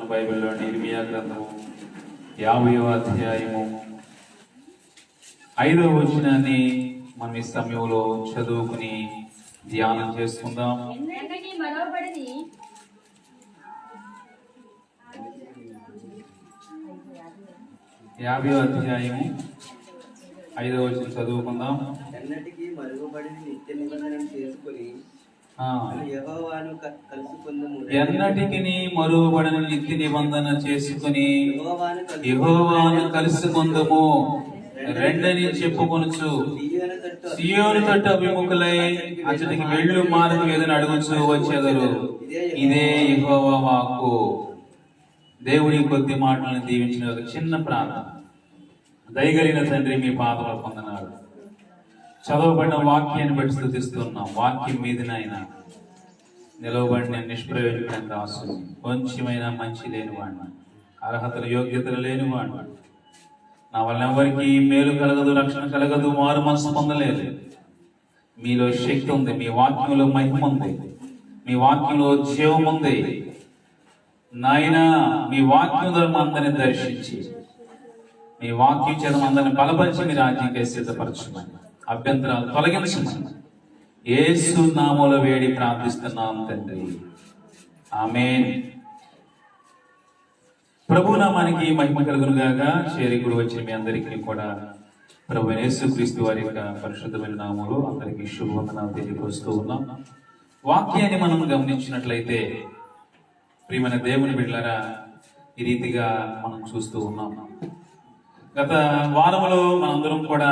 బైబిల్లోని ఇర్మియా గ్రంథము 50వ అధ్యాయము 5వ వచనాన్ని మనం ఈ సమయంలో చదువుకుని ధ్యానం చేసుకుందాం. 50వ అధ్యాయము 5వ వచనం చదువుకుందాం. ఎన్నటికీ మరుగుపడిన నిత్య నిబంధన చేసుకుని ఎన్నటికి మరుగుపడిన నిత్య నిబంధన చేసుకుని యెహోవాను కలుసుకొందుము రెండని చెప్పుకొనుచు సీయోను తట్టు అభిముఖులై అతనికి వెళ్ళు మార్గం ఏదని అడుగుచు వచ్చేదరు. ఇదే యెహోవా వాక్కు. దేవుడి కొద్ది మాటలను దీవించిన ఒక చిన్న ప్రార్థన. దయగలిగిన తండ్రి, మీ పాదములు పొందనాలు. చదవబడిన వాక్యాన్ని బట్టి స్తుతిస్తున్నాం. వాక్యం మీదనైనా నిలవబడిన నిష్ప్రయోజకమైన దాసుని, కొంచెమైనా మంచి లేనివాడిని, అర్హతలు యోగ్యతలు లేనివాడిని, నా వల్ల ఎవరికి మేలు కలగదు, రక్షణ కలగదు, మారు మనసు పొందలేదు. మీలో శక్తి ఉంది, మీ వాక్యంలో మహిమ ఉంది, మీ వాక్యంలో జీవం ఉంది. నాయన, మీ వాక్యం ద్వారా అందరిని దర్శించి, మీ వాక్యం చేత అందరిని బలపరిచి మీ రాజ్యానికి సిద్ధపరచమని, అభ్యంతరాలు తొలగించమని యేసు నామములో వేడి ప్రార్థిస్తున్నాం తండ్రి, ఆమేన్. ప్రభు నామానికి మహిమ కలుగును గాక. చేరికుడు వచ్చిన మీ అందరికీ కూడా ప్రభు యేసుక్రీస్తు వారి యొక్క పరిశుద్ధమైన నామములో అందరికీ శుభవందనాలు తెలియపరుస్తూ ఉన్నాం. వాక్యాన్ని మనం గమనించినట్లయితే ప్రియమైన దేవుని బిడ్డలారా, ఈ రీతిగా మనం చూస్తూ ఉన్నాం. గత వారంలో మనందరం కూడా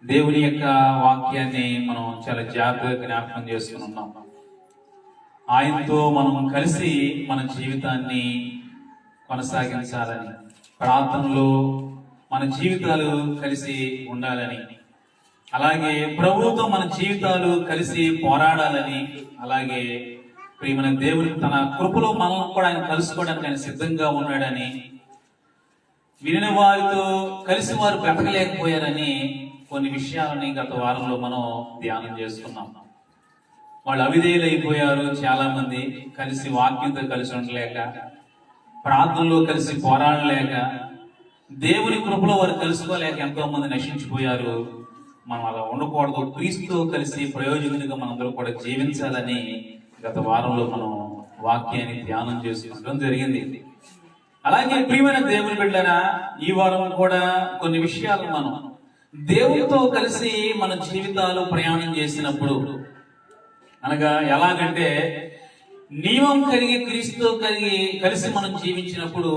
దేవుని యొక్క వాక్యాన్ని మనం చాలా జాగ్రత్తగా జ్ఞాపకం చేసుకుని ఉన్నాం. ఆయనతో మనం కలిసి మన జీవితాన్ని కొనసాగించాలని, ప్రార్థనలో మన జీవితాలు కలిసి ఉండాలని, అలాగే ప్రభువుతో మన జీవితాలు కలిసి పోరాడాలని, అలాగే ప్రియమైన దేవుని తన కృపలో మనం కూడా ఆయన కలుసుకోవడానికి ఆయన సిద్ధంగా ఉన్నాడని, వినిన వారితో కలిసి వారు బ్రతకలేకపోయారని కొన్ని విషయాలని గత వారంలో మనం ధ్యానం చేసుకున్నాం. వాళ్ళు అవిధేయులైపోయారు. చాలా మంది కలిసి వాక్యంతో కలిసి ఉండలేక, ప్రార్థనలో కలిసి పోరాడలేక, దేవుని కృపలో వారు కలుసుకోలేక ఎంతో మంది నశించిపోయారు. మనం అలా ఉండకూడదు, క్రీస్తుతో కలిసి ప్రయోజకునిగా మనందరూ కూడా జీవించాలని గత వారంలో మనం వాక్యాన్ని ధ్యానం చేసుకోవడం జరిగింది. అలాగే ప్రియమైన దేవుని బిడ్డలారా, ఈ వారం కూడా కొన్ని విషయాలు మనం దేవునితో కలిసి మన జీవితాలు ప్రయాణం చేసినప్పుడు, అనగా ఎలాగంటే నియమం కలిగి క్రీస్తుతో కలిసి మనం జీవించినప్పుడు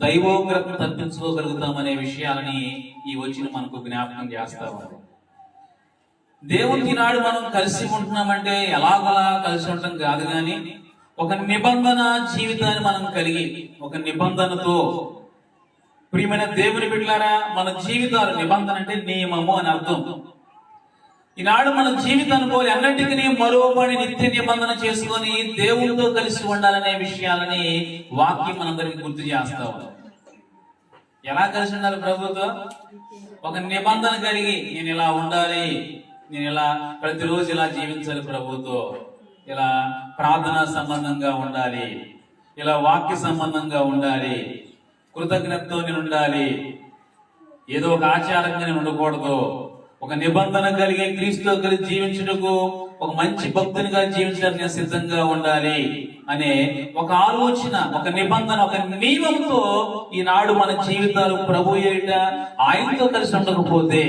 దైవోగ్రతను తప్పించుకోగలుగుతామనే విషయాలని ఈ వచ్చిన మనకు జ్ఞాపకం చేస్తాము. దేవునికి నాడు మనం కలిసి ఉంటున్నామంటే ఎలాగలా కలిసి ఉండటం కాదు, కానీ ఒక నిబంధన జీవితాన్ని మనం కలిగి, ఒక నిబంధనతో, ప్రియమైన దేవుని బిడ్డలారా, మన జీవితాలు నిబంధన అంటే నియమము అని అర్థం. ఈనాడు మన జీవితాన్ని పోలి అన్నింటికీ మరోపడి నిత్య నిబంధన చేసుకొని దేవునితో కలిసి ఉండాలనే విషయాలని వాక్యం మనందరికి గుర్తు చేస్తాం. ఎలా కలిసి ఉండాలి ప్రభుతో? ఒక నిబంధన కలిగి, నేను ఇలా ఉండాలి, నేను ఇలా ప్రతిరోజు ఇలా జీవించాలి ప్రభుతో, ఇలా ప్రార్థన సంబంధంగా ఉండాలి, ఇలా వాక్య సంబంధంగా ఉండాలి, కృతజ్ఞతతో నేను ఉండాలి, ఏదో ఒక ఆచారంగా నేను ఉండకూడదు, ఒక నిబంధన కలిగి క్రీస్తుతో కలిసి జీవించుటకు, ఒక మంచి భక్తునిగా జీవించడానికి నేను సిద్ధంగా ఉండాలి అనే ఒక ఆలోచన, ఒక నిబంధన, ఒక నియమంతో ఈనాడు మన జీవితాలు ప్రభు ఏట ఆయనతో కలిసి ఉండకపోతే,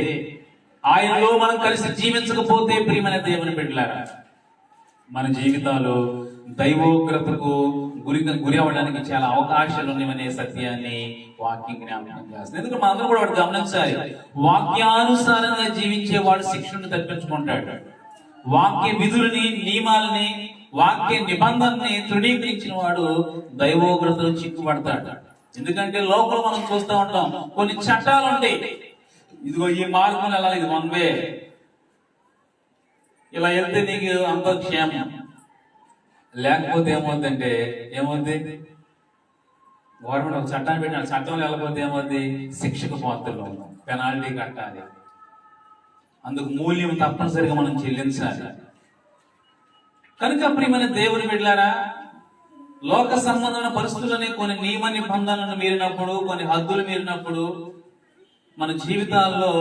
ఆయనలో మనం కలిసి జీవించకపోతే ప్రియమైన దేవుని బిడ్డలారా, మన జీవితాలు దైవోగ్రతకు గురి అవ్వడానికి చాలా అవకాశాలు ఉన్నాయనే సత్యాన్ని వాక్యం జ్ఞాపకం చేస్తుంది. ఎందుకంటే మనందరూ కూడా వాడు గమనించాలి, వాక్యానుసారంగా జీవించే వాడు శిక్షను తప్పించుకుంటాడు. వాక్య విధులని, నియమాలని, వాక్య నిబంధనని తృణీకరించిన వాడు దైవోగ్రతలో చిక్కుపడతాడు. ఎందుకంటే లోకంలో మనం చూస్తూ ఉంటాం, కొన్ని చట్టాలు ఉంటాయి. ఇదిగో ఈ మార్గం వెళ్ళాలి, ఇది వన్ వే, ఇలా వెళ్తే నీకు అంత క్షేమం. లేకపోతే ఏమవుతుందంటే గవర్నమెంట్ ఒక చట్టాన్ని పెట్టిన చట్టంలో వెళ్ళకపోతే ఏమవుతుంది? శిక్షకు పాత్రలో పెనాల్టీ కట్టాలి, అందుకు మూల్యం తప్పనిసరిగా మనం చెల్లించాలి. కనుక ప్రియమైన దేవుని బిడ్డలారా, లోక సంబంధమైన పరిస్థితులని కొన్ని నియమ నిబంధనలను మీరినప్పుడు, కొన్ని హద్దులు మీరినప్పుడు మన జీవితాల్లో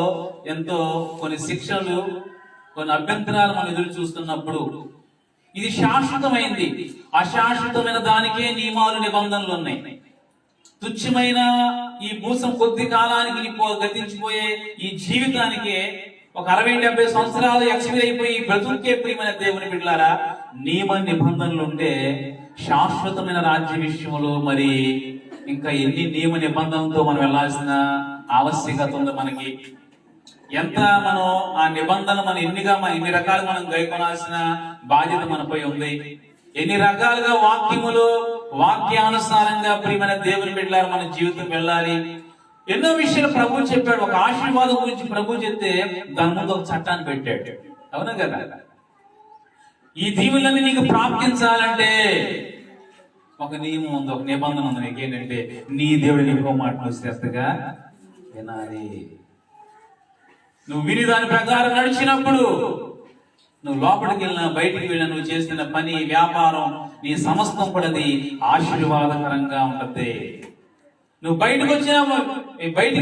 ఎంతో కొన్ని శిక్షలు, కొన్ని అభ్యంతరాలు మనం ఎదురు చూస్తున్నప్పుడు ఇది శాశ్వతమైంది. అశాశ్వతమైన దానికే నియమాలు నిబంధనలు ఉన్నాయి. తుచ్చమైన ఈ భూసం కొద్ది కాలానికి గతించిపోయే ఈ జీవితానికి ఒక 60-70 సంవత్సరాలు ఎక్స్పైర్ అయిపోయి బ్రతుకే ప్రియమైన దేవుని బిడ్డలారా, నియమ నిబంధనలు ఉంటే శాశ్వతమైన రాజ్య విషయంలో మరి ఇంకా ఎన్ని నియమ నిబంధనలతో మనం వెళ్ళాల్సిన ఆవశ్యకత ఉంది మనకి. ఎంత మనం ఆ నిబంధన మనం ఎన్ని రకాలుగా మనం గైకొనాల్సిన బాధ్యత మనపై ఉంది. ఎన్ని రకాలుగా వాక్యానుసారంగా ప్రియమైన దేవుని బిడ్డలారా మన జీవితం వెళ్ళాలి. ఎన్నో విషయాలు ప్రభు చెప్పాడు. ఒక ఆశీర్వాదం గురించి ప్రభు చెప్తే దాని ముందు ఒక చట్టాన్ని పెట్టాడు. అవునా కదా? ఈ దీవులన్నీ నీకు ప్రాప్తించాలంటే ఒక నియమం ఉంది, ఒక నిబంధన ఉంది. నీకేంటంటే నీ దేవుడు నీకు మాట శ్రద్ధగా వినాలి. నువ్వు విని దాని ప్రకారం నడిచినప్పుడు, నువ్వు లోపలికి వెళ్ళినా బయటికి వెళ్ళినా, నువ్వు చేస్తున్న పని, వ్యాపారం, నీ సమస్తం కూడా అది ఆశీర్వాదకరంగా ఉంటుంది. నువ్వు బయటికి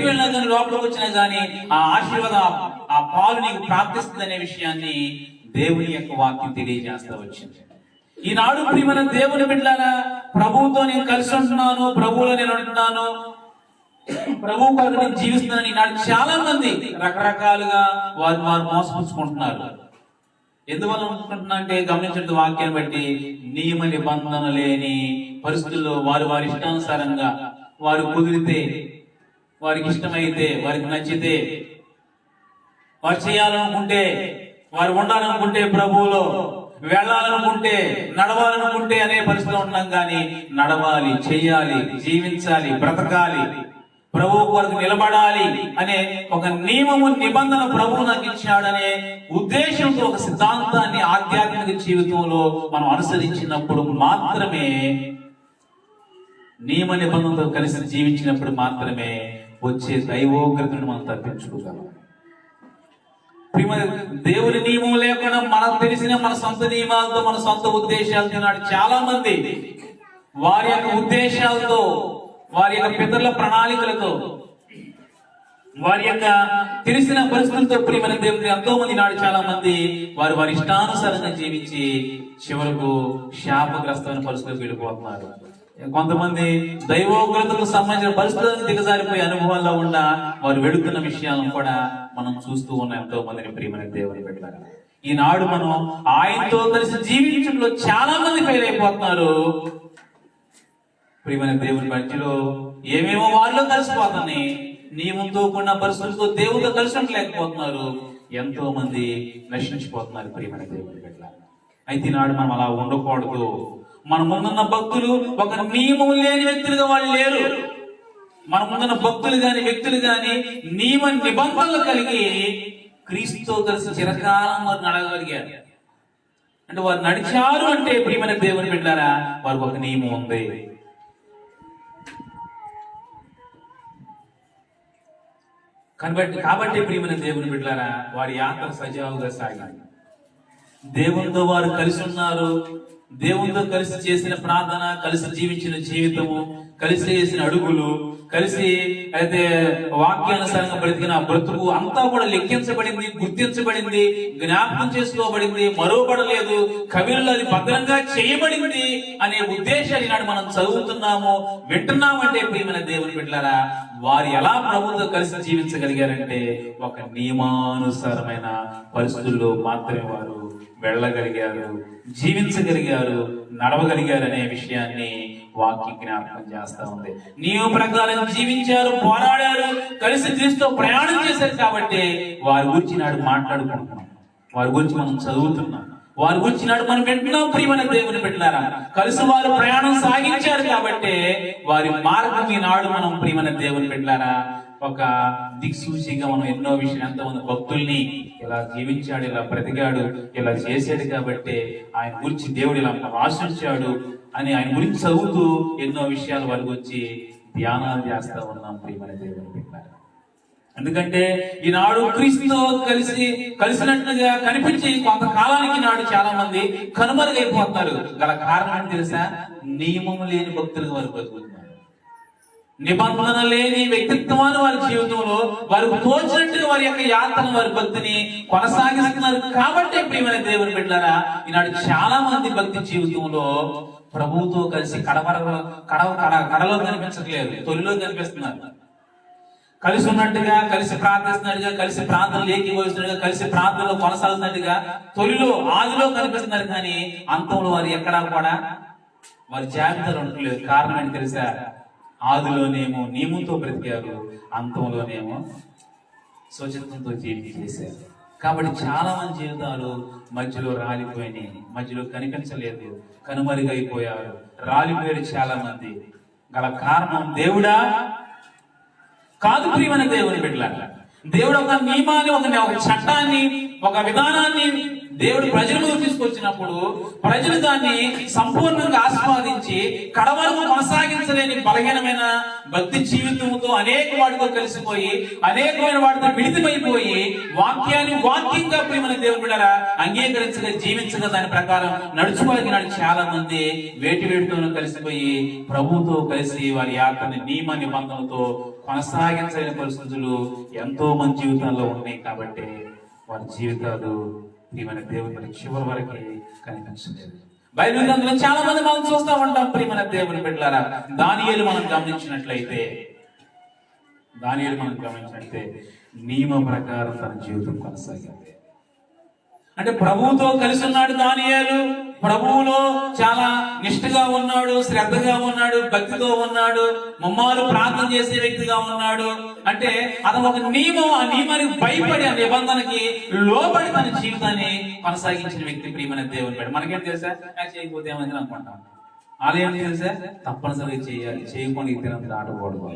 వెళ్ళినా కానీ, లోపలికి వచ్చినా కానీ ఆ ఆశీర్వాదం, ఆ పాలు నీకు ప్రాప్తిస్తుంది అనే విషయాన్ని దేవుని యొక్క వాక్యం తెలియజేస్తా వచ్చింది. ఈనాడు ప్రియమైన దేవుని బిడ్డలారా, ప్రభువుతో నేను కలిసి ఉంటున్నాను, ప్రభువులో నేను ఉంటున్నాను, ప్రభు కొరకు నేను జీవిస్తున్నాను. ఈనాడు చాలా మంది రకరకాలుగా వారు మోసపుచ్చుకుంటున్నారు. ఎందువల్ల అనుకుంటున్నా అంటే, గమనించండి వాక్యాన్ని బట్టి, నియమ నిబంధన లేని పరిస్థితుల్లో వారి ఇష్టానుసారంగా వారు కుదిరితే, వారికి ఇష్టమైతే, వారికి నచ్చితే, వారు చేయాలనుకుంటే, వారు ఉండాలనుకుంటే, ప్రభువులో వెళ్ళాలనుకుంటే, నడవాలనుకుంటే అనే పరిస్థితిలో ఉన్నాం. కానీ నడవాలి, చెయ్యాలి, జీవించాలి, బ్రతకాలి, ప్రభువు కొరకు నిలబడాలి అనే ఒక నియమము, నిబంధన ప్రభువు నాకు ఇచ్చాడనే ఉద్దేశంతో ఒక సిద్ధాంతాన్ని ఆధ్యాత్మిక జీవితంలో మనం అనుసరించినప్పుడు మాత్రమే, నియమ నిబంధనతో కలిసి జీవించినప్పుడు మాత్రమే వచ్చే దైవోగ్రతను మనం తప్పించుకోగలం. దేవుని నియమం లేకుండా మనకు తెలిసిన మన సొంత నియమాలతో, మన సొంత ఉద్దేశాలతో నాడు చాలా మంది వారి యొక్క ఉద్దేశాలతో, వారి యొక్క పితరుల ప్రణాళికలతో, వారి యొక్క తెలిసిన పరిస్థితులతో ప్రియమైన దేవుని ఎంతో మంది నాడు చాలా మంది వారి ఇష్టానుసారంగా జీవించి చివరకు శాపగ్రస్తమైన పరిస్థితులకు వెళ్ళిపోతున్నారు. కొంతమంది దైవోగ్రతకు సంబంధించిన పరిస్థితులకు దిగజారిపోయే అనుభవాల్లో ఉన్న వారు వెళుతున్న విషయాలను కూడా మనం చూస్తూ ఉన్నాం. ఎంతో మందిని ప్రియమైన దేవుని బిడ్డలారా, ఈనాడు మనం ఆయనతో కలిసి జీవించడంలో చాలా మంది ఫెయిల్ అయిపోతున్నారు. ప్రియమైన దేవుని మధ్యలో ఏమేమో వారిలో కలిసిపోతున్నాయి. నియమంతో కూడిన పరిస్థితులతో దేవుడితో కలిసి ఉండలేకపోతున్నారు. ఎంతో మంది నశించిపోతున్నారు ప్రియమైన దేవుని బిడ్డలారా. అయితే ఈనాడు మనం అలా ఉండకూడదు. మన ముందున్న భక్తులు ఒక నియమం లేని వ్యక్తులుగా వాళ్ళు లేరు. మన ముందున్న భక్తులు గాని, వ్యక్తులు గాని నియమ నిబంధనలు కలిగి క్రీస్తుతో కలిసి చిరకాలం వారు నడగలిగారు. అంటే వారు నడిచారు అంటే ప్రియమైన దేవుని బిడ్డలారా, వారికి ఒక నియమం ఉంది. కాబట్టి ప్రియమైన దేవుని బిడ్డలారా, వారి యాత్ర సజావుగా సాగింది. దేవునితో వారు కలిసి ఉన్నారు. దేవునితో కలిసి చేసిన ప్రార్థన, కలిసి జీవించిన జీవితము, కలిసి చేసిన అడుగులు, కలిసి అయితే వాక్యానుసారంగా బ్రతికిన బ్రతుకు అంతా కూడా లెక్కించబడింది, గుర్తించబడింది, జ్ఞాపకం చేసుకోబడింది, మరోబడలేదు. కవిలో అది భద్రంగా చేయబడింది అనే ఉద్దేశాన్ని నాడు మనం చదువుతున్నాము, వింటున్నామంటే ప్రియమైన దేవుని బిడ్డలారా, వారు ఎలా ప్రభువుతో కలిసి జీవించగలిగారంటే ఒక నియమానుసారమైన పరిస్థితుల్లో మాత్రమే వారు వెళ్ళగలిగారు, జీవించగలిగారు, నడవగలిగారు అనే విషయాన్ని వాక్యం జ్ఞాపకం చేస్తా ఉంది. నియమ ప్రకారం జీవించారు, పోరాడారు, కలిసి క్రీస్తుతో ప్రయాణం చేశారు. కాబట్టి వారి గురించి నాడు మాట్లాడుకుంటున్నాం, వారి గురించి మనం చదువుతున్నాం, వారి గురించి నాడు మనం వింటున్నాం. ప్రియమైన దేవుని బిడ్డలారా, కలిసి వారు ప్రయాణం సాగించారు కాబట్టి వారి మార్గం ఈనాడు మనం ప్రియమైన దేవుని బిడ్డలారా ఒక దిక్సూచిగా మనం ఎన్నో విషయాలు, ఎంతమంది భక్తుల్ని ఇలా జీవించాడు, ఇలా బ్రతికాడు, ఇలా చేశాడు కాబట్టి ఆయన గురించి దేవుడు ఇలా ఆశించాడు అని ఆయన గురించి చదువుతూ ఎన్నో విషయాలు వారి గురించి ధ్యానాలు చేస్తా ఉన్నాం ప్రియమైన దేవుని బిడ్డలారా. ఎందుకంటే ఈనాడు క్రీస్తుతో కలిసినట్లుగా కనిపించి కొంతకాలానికి నాడు చాలా మంది కనుమరుగైపోతున్నారు. గల కారణం ఏంటి తెలుసా? నియమం లేని భక్తులుగా వారు బతుకుతున్నారు. నిబంధన లేని వ్యక్తిత్వాన్ని వారి జీవితంలో వారు తోచినట్టుగా వారి యొక్క యాత్రను, వారి భక్తిని కొనసాగిస్తున్నారు. కాబట్టి ప్రియమైన దేవుని బిడ్డలారా, ఈనాడు చాలా మంది భక్తి జీవితంలో ప్రభువుతో కలిసి కడలో కనిపించట్లేదు, తొలిలో కనిపిస్తున్నారు. కలిసి ఉన్నట్టుగా, కలిసి ప్రార్థిస్తున్నట్టుగా, కలిసి ప్రార్థనలు ఏకీభవిస్తున్నట్టుగా, కలిసి ప్రార్థనలో కొనసాగుతున్నట్టుగా తొలిలో ఆదిలో కనిపిస్తున్నారు. కానీ అంతంలో వారు ఎక్కడా కూడా వారి జాబితాలు ఉండట్లేదు. కారణం ఏంటి తెలుసా? ఆదిలోనేమో నియమంతో బ్రతికారు, అంతంలోనేమో స్వచ్ఛతంతో చేశారు. కాబట్టి చాలా మంది జీవితాలు మధ్యలో రాలిపోయినాయి, మధ్యలో కనిపించలేదు, కనుమరుగైపోయారు, రాలిపోయారు చాలా మంది. గల కారణం దేవుడా కాదు. ప్రియమైన దేవుని బిడ్డలారా, దేవుడు ఒక నియమాన్ని, ఒక చట్టాన్ని, ఒక విధానాన్ని దేవుడు ప్రజల ముందు తీసుకొచ్చినప్పుడు ప్రజలు దాన్ని సంపూర్ణంగా ఆస్వాదించి కడవరకు కొనసాగించలేని బలహీనమైన భక్తి జీవితంతో అనేక వాటితో కలిసిపోయి, అనేకమైన వాటితో మిళితమైపోయి వాక్యంగా ప్రియమైన దేవుని బిడ్డలారా అంగీకరించగా, జీవించగా, దాని ప్రకారం నడుచుకోగలిగిన చాలా మంది వేటితోనూ కలిసిపోయి ప్రభువుతో కలిసి వారి యాత్రని నియమ నిబంధనలతో కొనసాగించలేని పరిస్థితులు ఎంతో మంది జీవితాల్లో ఉన్నాయి. కాబట్టి వారి జీవితాలు ప్రియమైన దేవుని చివరి వరకు కనిపించలేదు. బైబిల్ గ్రంథంలో చాలా మంది మనం చూస్తూ ఉంటాం. ప్రియమైన దేవుని బిడ్డలారా, దానియేలు మనం గమనించినట్లయితే నియమ ప్రకారం తన జీవితం కొనసాగింది. అంటే ప్రభువుతో కలిసి ఉన్నాడు దానియేలు, ప్రభువులో చాలా నిష్ఠగా ఉన్నాడు, శ్రద్ధగా ఉన్నాడు, భక్తితో ఉన్నాడు, ముమ్మారు ప్రార్థన చేసే వ్యక్తిగా ఉన్నాడు. అంటే అతను ఒక నియమం, ఆ నియమానికి భయపడి, ఆ నిబంధనకి లోబడి తన జీవితాన్ని కొనసాగించిన వ్యక్తి ప్రియమైన దేవుని బిడ్డ. మనకేం తెలుసా? చేయకపోతే ఏమైంది అనుకుంటాం. ఆలయం తెలుసా? తప్పనిసరిగా చేయాలి, చేయకుండా ఈ దినం దాటకూడదు.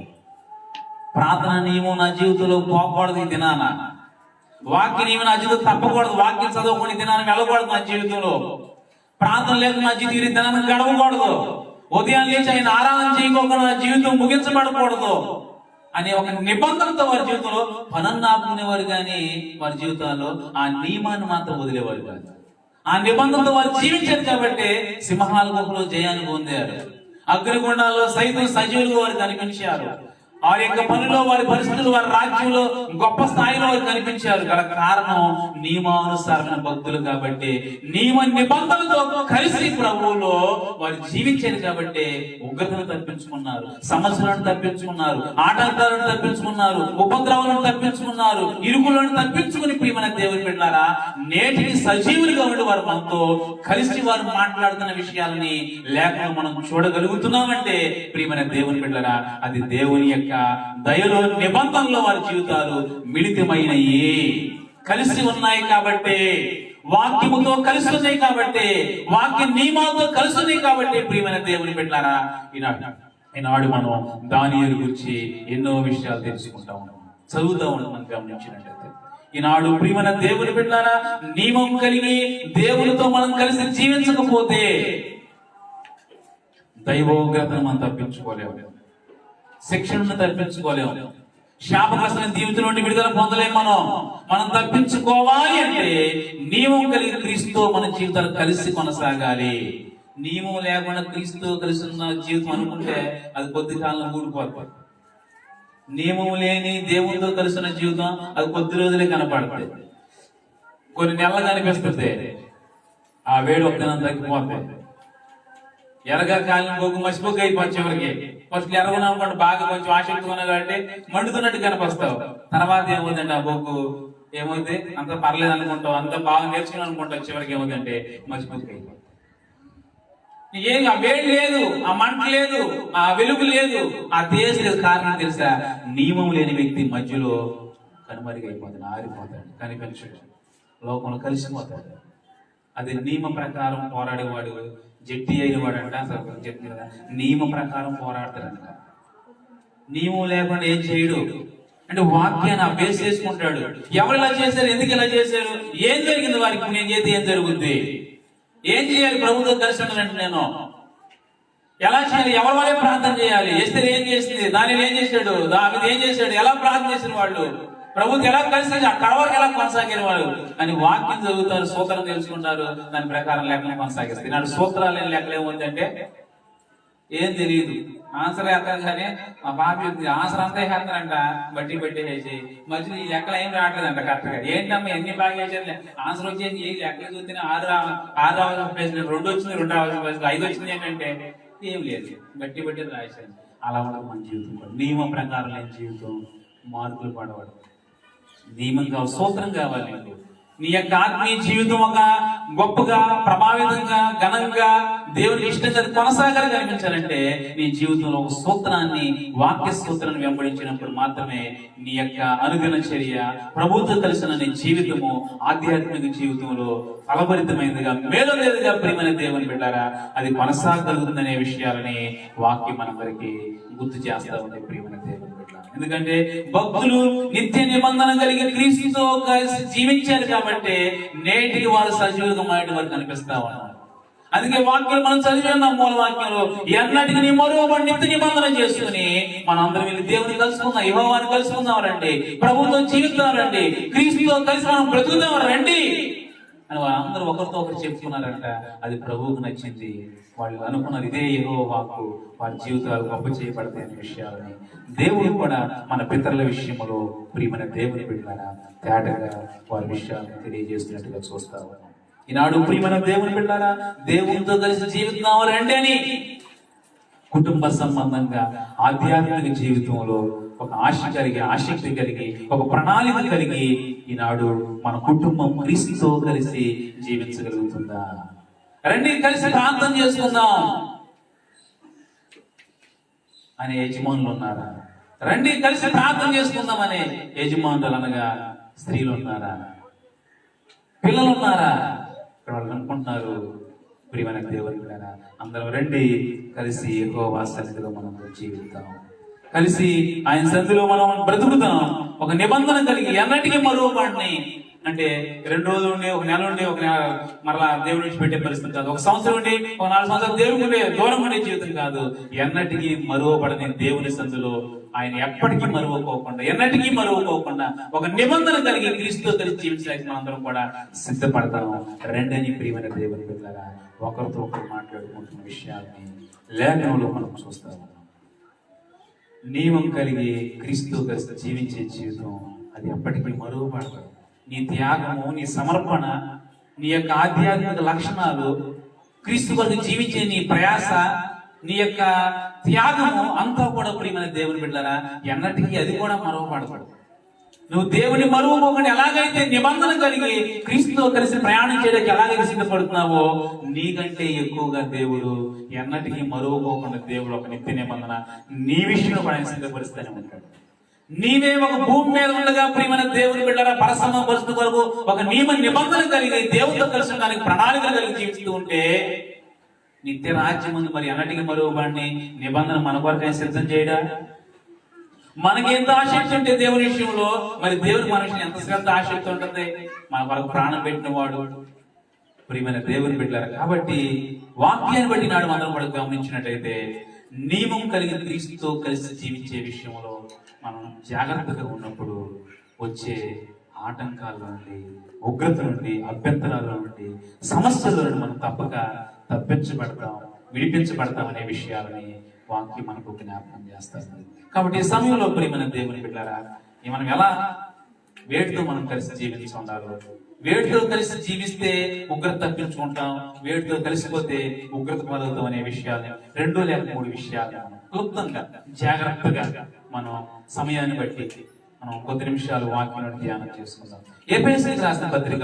ప్రార్థన నియమం నా జీవితంలో పోకూడదు. ఈ దినాన వాక్య నియమం నా జీవితం తప్పకూడదు. వాక్యం చదవకుండా దినాన్ని వెళ్ళకూడదు. నా జీవితంలో ప్రార్థన లేదు, నా జీవితం ఈ దినాన్ని గడవకూడదు. ఉదయం లేచి ఆయన ఆరాధన చేయకోకుండా నా జీవితం ముగించబడకూడదు అనే ఒక నిబంధనతో వారి జీవితంలో పనులు ఆపుకునేవారు. కానీ వారి జీవితాల్లో ఆ నియమాన్ని మాత్రం వదిలేవారు కాదు. ఆ నిబంధనతో వారు జీవించారు కాబట్టి సింహాల గుహలో జయాన్ని పొందారు. అగ్నిగుండాల్లో సైతం సజీవులుగా వారు కనిపించారు. వారి యొక్క పనిలో, వారి పరిస్థితులు, వారి రాజ్యంలో గొప్ప స్థాయిలో వారు కనిపించారు. గల కారణం నియమానుసారమైన భక్తులు కాబట్టి, నియమ నిబంధనలతో కలిసి ప్రభువులో వారు జీవించారు. కాబట్టి ఉగ్రతను తప్పించుకున్నారు, సమస్యలను తప్పించుకున్నారు, ఆటంకాలను తప్పించుకున్నారు, ఉపద్రవాలను తప్పించుకున్నారు, ఇరుకులను తప్పించుకుని ప్రియమైన దేవుని బిడ్డలారా నేటికి సజీవులుగా ఉండి వారు మనతో కలిసి వారు మాట్లాడుతున్న విషయాలని లేఖను మనం చూడగలుగుతున్నామంటే ప్రియమైన దేవుని బిడ్డలారా అది దేవుని యొక్క దయలో, నిబంధనలో వారి జీవితాలు మిళితమైనవి, కలిసి ఉన్నాయి. కాబట్టి వాక్యముతో కలిసి ఉన్నాయి, కాబట్టి వాక్య నియమాలతో కలిసి ఉన్నాయి. కాబట్టి ప్రియమైన దేవుని బిడ్డలారా ఈనాడు మనం దానియేలు గురించి ఎన్నో విషయాలు తెలుసుకుంటా ఉన్నాం, చదువుతా ఉన్నాం. గమనించినట్లయితే ఈనాడు ప్రియమైన దేవుని బిడ్డలారా నియమం కలిగి దేవునితో మనం కలిసి జీవించకపోతే దైవోగ్రతను మనం తప్పించుకోలేము, శిక్షణను తప్పించుకోలేము, శాపగ్రస్తమైన జీవితం నుండి విడుదల పొందలేము. మనం తప్పించుకోవాలి అంటే నియమం కలిగి క్రీస్తుతో మన జీవితాలు కలిసి కొనసాగాలి. నియమం లేకుండా క్రీస్తుతో కలిసి ఉన్న జీవితం అనుకుంటే అది కొద్ది కాలంలో ఊడిపోతుంది. నియమం లేని దేవునితో కలిసి ఉన్న జీవితం అది కొద్ది రోజులే కనపడుతుంది, కొన్ని నెలలు కనిపిస్తుంది, ఆ వేడి ఒక్క దినం తగ్గిపోతుంది. ఎరగా కాలిన బొగ్గు మసిబొగ్గు అయిపోయి చివరికి ఫస్ట్ ఎరగను అనుకోండి, బాగా కొంచెం ఆసక్తి ఉన్నా కాబట్టి మండుతున్నట్టు కనిపిస్తావు. తర్వాత ఏమవుతుందంటే ఆ బొగ్గు ఏమవుతుంది, అంత పర్లేదు అనుకుంటావు, అంత బాగా నేర్చుకుని అనుకుంటావు, చివరికి ఏమవుతుందంటే మసిబొగ్గు అయిపోతుంది. ఏం ఆ వేడి లేదు, ఆ మంట లేదు, ఆ వెలుగు లేదు, ఆ తేజ లేదు. కారణం తెలుసా? నియమం లేని వ్యక్తి మధ్యలో కనుమరుగైపోతాడు, ఆరిపోతాడు, కనిపించడు, లోకంలో కలిసిపోతాడు. అది నియమ ప్రకారం పోరాడేవాడు జట్టి అయిన వాడు అంట. అసలు చెప్తుంది కదా, నియమ ప్రకారం పోరాడతాడంట. నియమం లేకుండా ఏం చేయడు అంటే వాక్యాన్ని అభ్యాస చేసుకుంటాడు. ఎవరు ఇలా చేశారు, ఎందుకు ఇలా చేశారు, ఏం జరిగింది వారికి, నేను చేస్తే ఏం జరుగుద్ది, ఏం చేయాలి ప్రభుత్వం కలిసి ఉండాలంటే నేను ఎలా చేయాలి, ఎవరి వల్లే ప్రార్థన చేయాలి, ఎస్తేర్ ఏం చేసింది, దానిలో ఏం చేశాడు, దావీదు ఏం చేశాడు, ఎలా ప్రార్థన చేసిన వాళ్ళు, ప్రభుత్వం ఎలా కలిసి అక్కడ వరకు ఎలా కొనసాగిన వాళ్ళు అని వాక్యం చదువుతారు, సూత్రం తెలుసుకుంటారు, దాని ప్రకారం లెక్కలు కొనసాగిస్తారు. ఈనాడు సూత్రాలు లేని లెక్కలు ఏముందంటే ఏం తెలియదు, ఆన్సర్ వేస్తానే మా బాబు ఆన్సర్ అంతా వేస్తానంట, బట్టి వేసి మధ్యలో ఈ లెక్కలు ఏం రావట్లేదంట కరెక్ట్ గా. ఏంటమ్మా ఎన్ని బాగా వేసారు, ఆన్సర్ వచ్చేసి ఏ లెక్కలు చూస్తే ఆరు రావాల్సిన ప్రశ్న 2 వచ్చింది, 2 రావాల్సిన ప్రశ్న 5 వచ్చింది ఏంటంటే ఏం లేదు, బట్టి రాశాను. అలా ఉండదు మన జీవితం కూడా. నియమం ప్రకారం లేని జీవితం మార్పులు పడవడం. నియమం కావాలి, సూత్రం కావాలి నీకు. నీ యొక్క ఆత్మీయ జీవితం ఒక గొప్పగా, ప్రభావితంగా, ఘనంగా, దేవునికి ఇష్టంగా కొనసాగాలి కనిపించాలంటే నీ జీవితంలో ఒక సూత్రాన్ని, వాక్య సూత్రాన్ని వెంబడించినప్పుడు మాత్రమే నీ యొక్క అనుదిన చర్య, ప్రభుత్వం కలిసిన నీ జీవితము ఆధ్యాత్మిక జీవితంలో ఫలభరితమైనదిగా, మేలులేదుగా ప్రియమైన దేవుని బిడ్డారా అది కొనసాగలుగుతుందనే విషయాలని వాక్యం మనందరికీ గుర్తు చేస్తా ఉంది ప్రియమైన దేవుని బిడ్డ. ఎందుకంటే భక్తులు నిత్య నిబంధన కలిగి క్రీస్తుతో కలిసి జీవించారు కాబట్టి నేటికి వారు సజీవుగా మాటి వారు కనిపిస్తా ఉన్నారు. అందుకే వాక్యం మనం చదివే మూల వాక్యంలో ఎన్నటికి నీ మరోబడి నిత్య నిబంధన చేసుకుని మనం అందరం వెళ్ళి దేవుని కలుసుకుందాం, యెహోవాని కలుసుకుందాం రండి, ప్రభుత్వం జీవిద్దాం రండి, క్రీస్తుతో కలిసి మనం బ్రతుకుదాం రండి అని వారందరూ ఒకరితో ఒకరు చెప్పుకున్నారంట. అది ప్రభువుకు నచ్చింది. వాళ్ళు అనుకున్నారు ఇదే యెహోవా వాక్కు, వారి జీవితాలు గొప్ప చేయబడతాయి అనే విషయాలని దేవుడు కూడా మన పితరుల విషయంలో ప్రియమైన దేవుని బిడ్డలారా తేటగా వారి విషయాలను తెలియజేస్తున్నట్టుగా చూస్తా ఉన్నాం. ఈనాడు ప్రియమైన దేవుని బిడ్డలారా దేవునితో కలిసి జీవితం రండి అని కుటుంబ సంబంధంగా ఆధ్యాత్మిక జీవితంలో ఒక ఆశ కలిగి, ఆసక్తి కలిగి, ఒక ప్రణాళిక కలిగి ఈనాడు మన కుటుంబం క్రీస్తుతో కలిసి జీవించగలుగుతుందా? రండి కలిసి ప్రార్థన చేసుకుందాం అనే యజమానులు ఉన్నారా? రండి కలిసి ప్రార్థన చేసుకుందాం అనే యజమానులు అనగా స్త్రీలు ఉన్నారా? పిల్లలు ఉన్నారా? ఇక్కడ వాళ్ళు అనుకుంటున్నారు ప్రియమైన దేవుని బిడ్డలారా అందరం రండి కలిసి యెహోవా సన్నిధిలో మనం జీవిద్దాం, కలిసి ఆయన సన్నిధిలో మనం బ్రతుకుతాం. ఒక నిబంధన కలిగి ఎన్నటికీ మరువబడిని అంటే 2 రోజులు ఉండి, 1 నెల ఉండి, మరలా దేవుడి నుంచి పెట్టే పరిస్థితి కాదు. 1 సంవత్సరం ఉండి, 4 సంవత్సరాలు దేవుడికి ఉండే దూరం ఉండే జీవితం కాదు. ఎన్నటికీ మరువబడని దేవుని సన్నిధిలో ఆయన ఎప్పటికీ మరువకోకుండా, ఎన్నటికీ మరువకోకుండా ఒక నిబంధన కలిగి క్రీస్తుతో కలిసి జీవించడానికి మనందరం కూడా సిద్ధపడతాము. రెండని ప్రియమైన దేవుని బిడ్డలారా ఒకరితో ఒకరు మాట్లాడుకుంటున్న విషయాన్ని లేఖనంలో మనం చూస్తాము. నియమం కలిగి క్రీస్తుతో కలిసి జీవించే జీవితం అది ఎప్పటికీ మరువబడదు. నీ త్యాగము, నీ సమర్పణ, నీ యొక్క ఆధ్యాత్మిక లక్షణాలు, క్రీస్తు కొరకు జీవించే నీ ప్రయాస, నీ యొక్క త్యాగము అంతా కూడా ప్రియమైన దేవుని బిడ్డలారా ఎన్నటికీ అది కూడా మరువబడదు. నువ్వు దేవుని మరువపోకుండా ఎలాగైతే నిబంధన కలిగి క్రీస్తుతో కలిసి ప్రయాణం చేయడానికి ఎలాగైతే సిద్ధపడుతున్నావో నీకంటే ఎక్కువగా దేవుడు ఎన్నటికీ మరువపోకుండా దేవుడు ఒక నిత్య నిబంధన నీ విషయంలో కూడా ఆయన సిద్ధపరుస్తూనే ఉంటాడు. నీవే ఒక భూమి మీద ఉండగా ప్రియమైన దేవుని బిడ్డలారా పరసమ పరిస్థితి వరకు ఒక నియమ నిబంధన కలిగి దేవుడితో కలిసి దానికి ప్రణాళికలు కలిగి జీవిస్తూ ఉంటే నిత్య రాజ్యం ఉంది. మరి ఎన్నటికీ మరువబడిని నిబంధన మన కొరకు సిద్ధం చేయడా? మనకి ఎంత ఆసక్తి ఉంటే దేవుని విషయంలో, మరి దేవుని మనిషిని ఎంత శ్రద్ధ ఆసక్తి ఉంటుంది? మన వరకు ప్రాణం పెట్టిన వాడు ప్రియమైన దేవుని బిడ్డలారా. కాబట్టి వాక్యాన్ని బట్టి నాడు మనం కూడా గమనించినట్టయితే నియమం కలిగిన క్రీస్తుతో కలిసి జీవించే విషయంలో మనం జాగ్రత్తగా ఉన్నప్పుడు వచ్చే ఆటంకాల నుండి, ఉగ్రత నుండి, అభ్యంతరాల నుండి, సమస్యల నుండి మనం తప్పక తప్పించబడతాం, విడిపించబడతాం అనే విషయాలని వాక్యం మనకు జ్ఞాపకం చేస్తుంది. కాబట్టి ఈ సమయంలో ప్రియమైన దేవుని బిడ్డలారా మనం ఎలా వేటితో మనం కలిసి జీవించుకుంటారు? వేటితో కలిసి జీవిస్తే ఉగ్రత తప్పించుకుంటాం, వేటితో కలిసిపోతే ఉగ్రత కలుగుతాం అనే విషయాలు 2 లేక 3 విషయాలు క్లుప్తంగా జాగ్రత్తగా మనం సమయాన్ని బట్టి మనం కొద్ది నిమిషాలు వాక్యం ధ్యానం చేసుకుందాం. ఎఫెసీయులకు రాసిన పత్రిక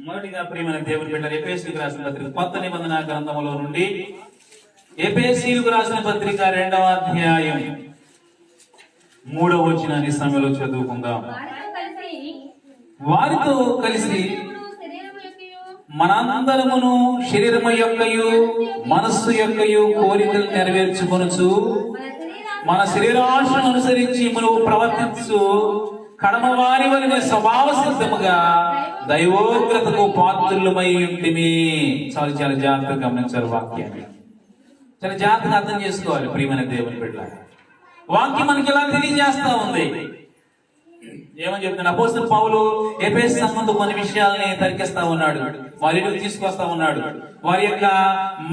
మొదటిగా ప్రియమైన దేవుని బిడ్డలు ఎఫెసీయులకు రాసిన పత్రిక కొత్త నిబంధన గ్రంథములో నుండి ఎఫెసీయులకు రాసిన పత్రిక 2వ అధ్యాయం 3వ వచనాన్ని సమయంలో చదువుకుందాం. వారితో కలిసి మనందరమును శరీరము యొక్కయు మనస్సు యొక్కయు కోరికలు నెరవేర్చుకొనుచు మన శరీరాశను అనుసరించి మనం ప్రవర్తించు కడమవారి వలన స్వభావ సిద్ధముగా దైవోగ్రతకు పాత్రులమై ఉంటిమి. చాలా చాలా జాగ్రత్తగా గమనించాలి వాక్యాన్ని, చాలా జాగ్రత్తగా అర్థం చేసుకోవాలి ప్రియమైన దేవుని బిడ్డ. వాక్యం మనకి ఇలా తెలియజేస్తా ఉంది. ఏమని చెప్తున్నాడు అపోస్తలుడు పౌలు ఎఫెసు సంబంధం కొన్ని విషయాలని తరికిస్తా ఉన్నాడు, వారిని తీసుకొస్తా ఉన్నాడు. వారి యొక్క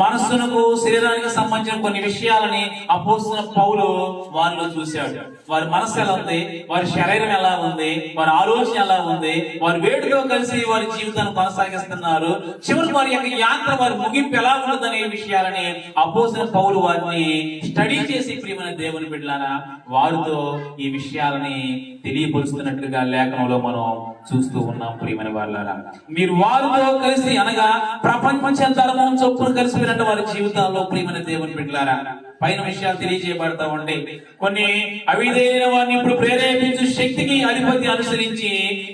మనస్సునకు శరీరానికి సంబంధించిన కొన్ని విషయాలని అపోస్తలుడు పౌలు వారిలో చూశాడు. వారి మనస్సు ఎలా ఉంది, వారి శరీరం ఎలా ఉంది, వారి ఆలోచన ఎలా ఉంది, వారి వేడితో కలిసి వారి జీవితాన్ని కొనసాగిస్తున్నారు. చివరికి వారి యొక్క యాత్ర, వారి ముగింపు ఎలా ఉంటుందనే విషయాలని అపోస్తలుడు పౌలు వారిని స్టడీ చేసి ప్రియమైన దేవుని బిడ్డలారా వారితో ఈ విషయాలని తెలియపరుస్తున్నట్లుగా లేఖనంలో మనం చూస్తూ ఉన్నాం. ప్రియమైన వాళ్ళారా, మీరు వారితో కలిసి అనగా ప్రపంచ ధర్మం చొప్పున కలిసిపోయినట్టు వారి జీవితాల్లో ప్రియమైన దేవుని బిడ్డలారా పైన విషయాలు తెలియజేయబడతా ఉండే కొన్ని అవిధేయులైన వారిని ఇప్పుడు ప్రేరేపించు శక్తికి అధిపతి అనుసరించి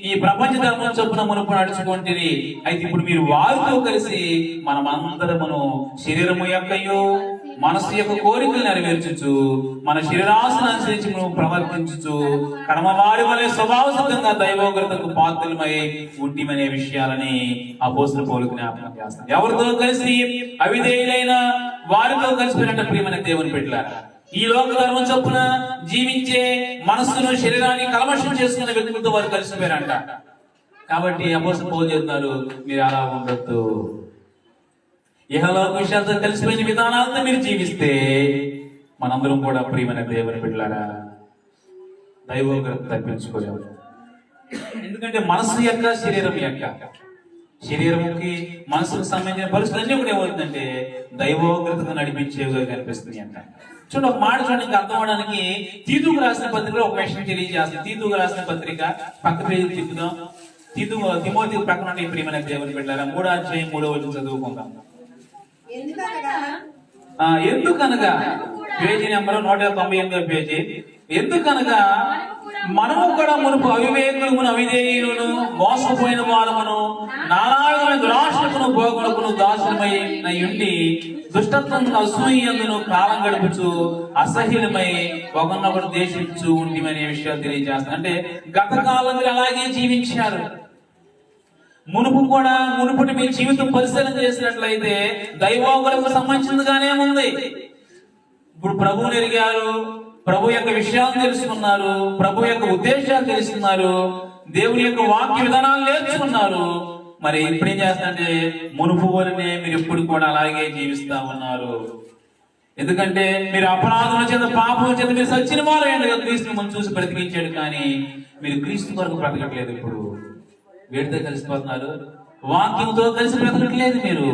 ఈ ప్రపంచ ధర్మం చొప్పున మునుపు నడుచుకుంటుంది. అయితే ఇప్పుడు మీరు వారితో కలిసి మనమందరమును శరీరము యొక్కయో మనసు యొక్క కోరికలు నెరవేర్చుచు మన శరీరాశను అనుసరించి నువ్వు ప్రవర్తించుచు కడమవారి వలె స్వభావ సిద్ధంగా దైవోగ్రతకు పాత్రలమై ఉంటిమనే విషయాలని అపోస్తలుడు పౌలు జ్ఞాపకం చేస్తారు. ఎవరితో కలిసి అవిధేయులైన వారితో కలిసిపోయినట్టు ప్రియమైన దేవుని బిడ్డలారా ఈ లోక ధర్మం చొప్పున జీవించే మనస్సును శరీరాన్ని కల్మషం చేసుకున్న వ్యక్తులతో వారు కలిసిపోయారంట. కాబట్టి అపోస్తలుడు పౌలు చెప్తున్నారు, మీరు అలా ఉండొద్దు. ఇహలోక విషయాలతో కలిసిపోయిన విధానాలతో మీరు జీవిస్తే మనందరం కూడా ప్రియమైన దేవుని బిడ్డలారా దైవోగ్రత తప్పించుకోలేము. ఎందుకంటే మనస్సు యొక్క శరీరంకి మనసుకు సంబంధించిన పరిస్థితులన్నీ కూడా ఏమవుతుందంటే దైవోగ్రతకు నడిపించేవిగా కనిపిస్తుంది అంట. చూడండి, ఒక మాట చూడండి అర్థం అవడానికి తీతుకు రాసిన పత్రికలో ఒక విషయం తెలియజేస్తుంది. తీతుకు రాసిన పత్రిక పక్క పేజీ తిప్పుదాం. తిమోతి ప్రకటన ప్రియమైన దేవుని బిడ్డలారా 3వ అధ్యాయం 3వ వచనం చదువుకుందాం. ఎందుకనగా పేజీ నెంబర్ 198వ పేజీ. ఎందుకనగా మనము కూడా మునుపు అవివేకులను అవిధేయులను మోసపోయిన వారమును నారాయణ దురాశకును భోగులకును దాసులమై ఉండి దుష్టత్వం అసూయందును కాలం గడుపుచు అసహ్యులమై ఒకరినొకరు దేశించు ఉండిమనే విషయాలు తెలియజేస్తాను. అంటే గత కాలంలో అలాగే జీవించారు. మునుపటి మీ జీవితం పరిశీలన చేసినట్లయితే దైవోగ్రతకు సంబంధించిందిగానే ఉంది. ఇప్పుడు ప్రభువుని ఎరిగారు, ప్రభు యొక్క విషయాలు తెలుసుకున్నారు, ప్రభు యొక్క ఉద్దేశాలు తెలుసుకున్నారు, దేవుని యొక్క వాక్య విధానాలు నేర్చుకున్నారు. మరి ఇప్పుడు ఏం చేస్తారంటే మునుపు వరనే మీరు ఎప్పుడు కూడా అలాగే జీవిస్తా ఉన్నారు. ఎందుకంటే మీరు అపరాధుల చేత పాపం చేత మీరు సచ్చిన వారు క్రీస్తు మనం చూసి బ్రతికించాడు, కానీ మీరు క్రీస్తు కొరకు బ్రతకట్లేదు. ఇప్పుడు వేడితో కలిసిపోతున్నారు, వాక్యంతో కలిసి బ్రతకట్లేదు, మీరు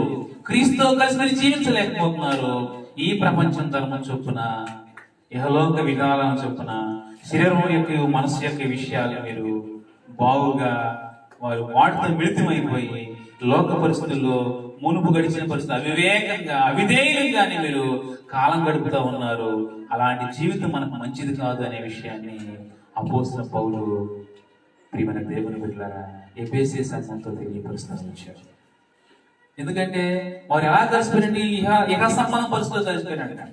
క్రీస్తుతో కలిసి మీరు జీవించలేకపోతున్నారు. ఈ ప్రపంచం ధర్మం చొప్పున ఇహలోక విధానం చొప్పున శరీరం యొక్క మనసు యొక్క విషయాలు మీరు బాగుగా వారు వాటితో మిళితమైపోయి లోక పరిస్థితుల్లో మునుపు గడిచిన పరిస్థితులు అవివేకంగా అవిధేయంగానే మీరు కాలం గడుపుతూ ఉన్నారు. అలాంటి జీవితం మనకు మంచిది కాదు అనే విషయాన్ని అపోస్తలుడు పౌలు ప్రియమైన దేవుని బిడ్డలారా ఎఫెసీ సంఘంతో తెలియపరుస్తూ వచ్చారు. ఎందుకంటే వారు ఎలా కలిసిపోయినండి, ఇహ సంబంధం పరిస్థితులు కలిసిపోయినట్టు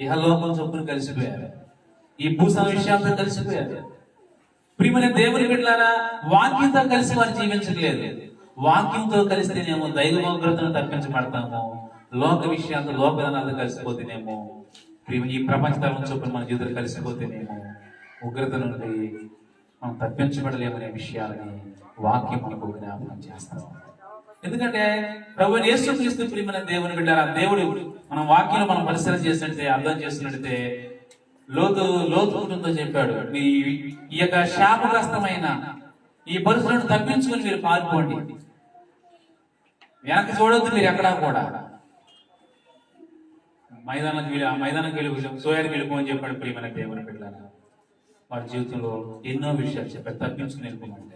ఇహలోకం చొప్పున కలిసిపోయారు, ఈ భూసమ విషయాలతో కలిసిపోయారు. ప్రియమైన దేవుని బిడ్డలారా వాక్యంతో కలిసి వారు జీవించట్లేదు. వాక్యంతో కలిస్తేనేమో దైవోగ్రతను తప్పించబడతాము, లోక విషయాలతో లోక విధానాలతో కలిసిపోతేనేమో ఈ ప్రపంచ ధర్మం చొప్పున మన జీవితంలో కలిసిపోతేనేమో ఉగ్రత నుండి మనం తప్పించబడలేమనే విషయాలని వాక్యం మనకు జ్ఞాపకం చేస్తాం. ఎందుకంటే ప్రభువైన యేసుక్రీస్తు ప్రియమైన దేవుని బిడ్డలారా దేవుడు మనం వాక్యం మనం పరిశీలన చేసినట్టే అర్థం చేస్తున్నట్టే లోతు కుటుంబంతో చెప్పాడు, మీ ఈ యొక్క శాపగ్రస్తమైన ఈ పరిస్థితులను తప్పించుకొని మీరు పాల్గొండి, వెనక్కి చూడొద్దు మీరు ఎక్కడా కూడా. మైదానానికి వెళ్ళి సోయానికి వెళ్ళిపోమని చెప్పాడు ప్రియమైన దేవుని బిడ్డలారా. వారి జీవితంలో ఎన్నో విషయాలు చెప్పారు, తప్పించుకుని వెళ్ళిపోమంటే.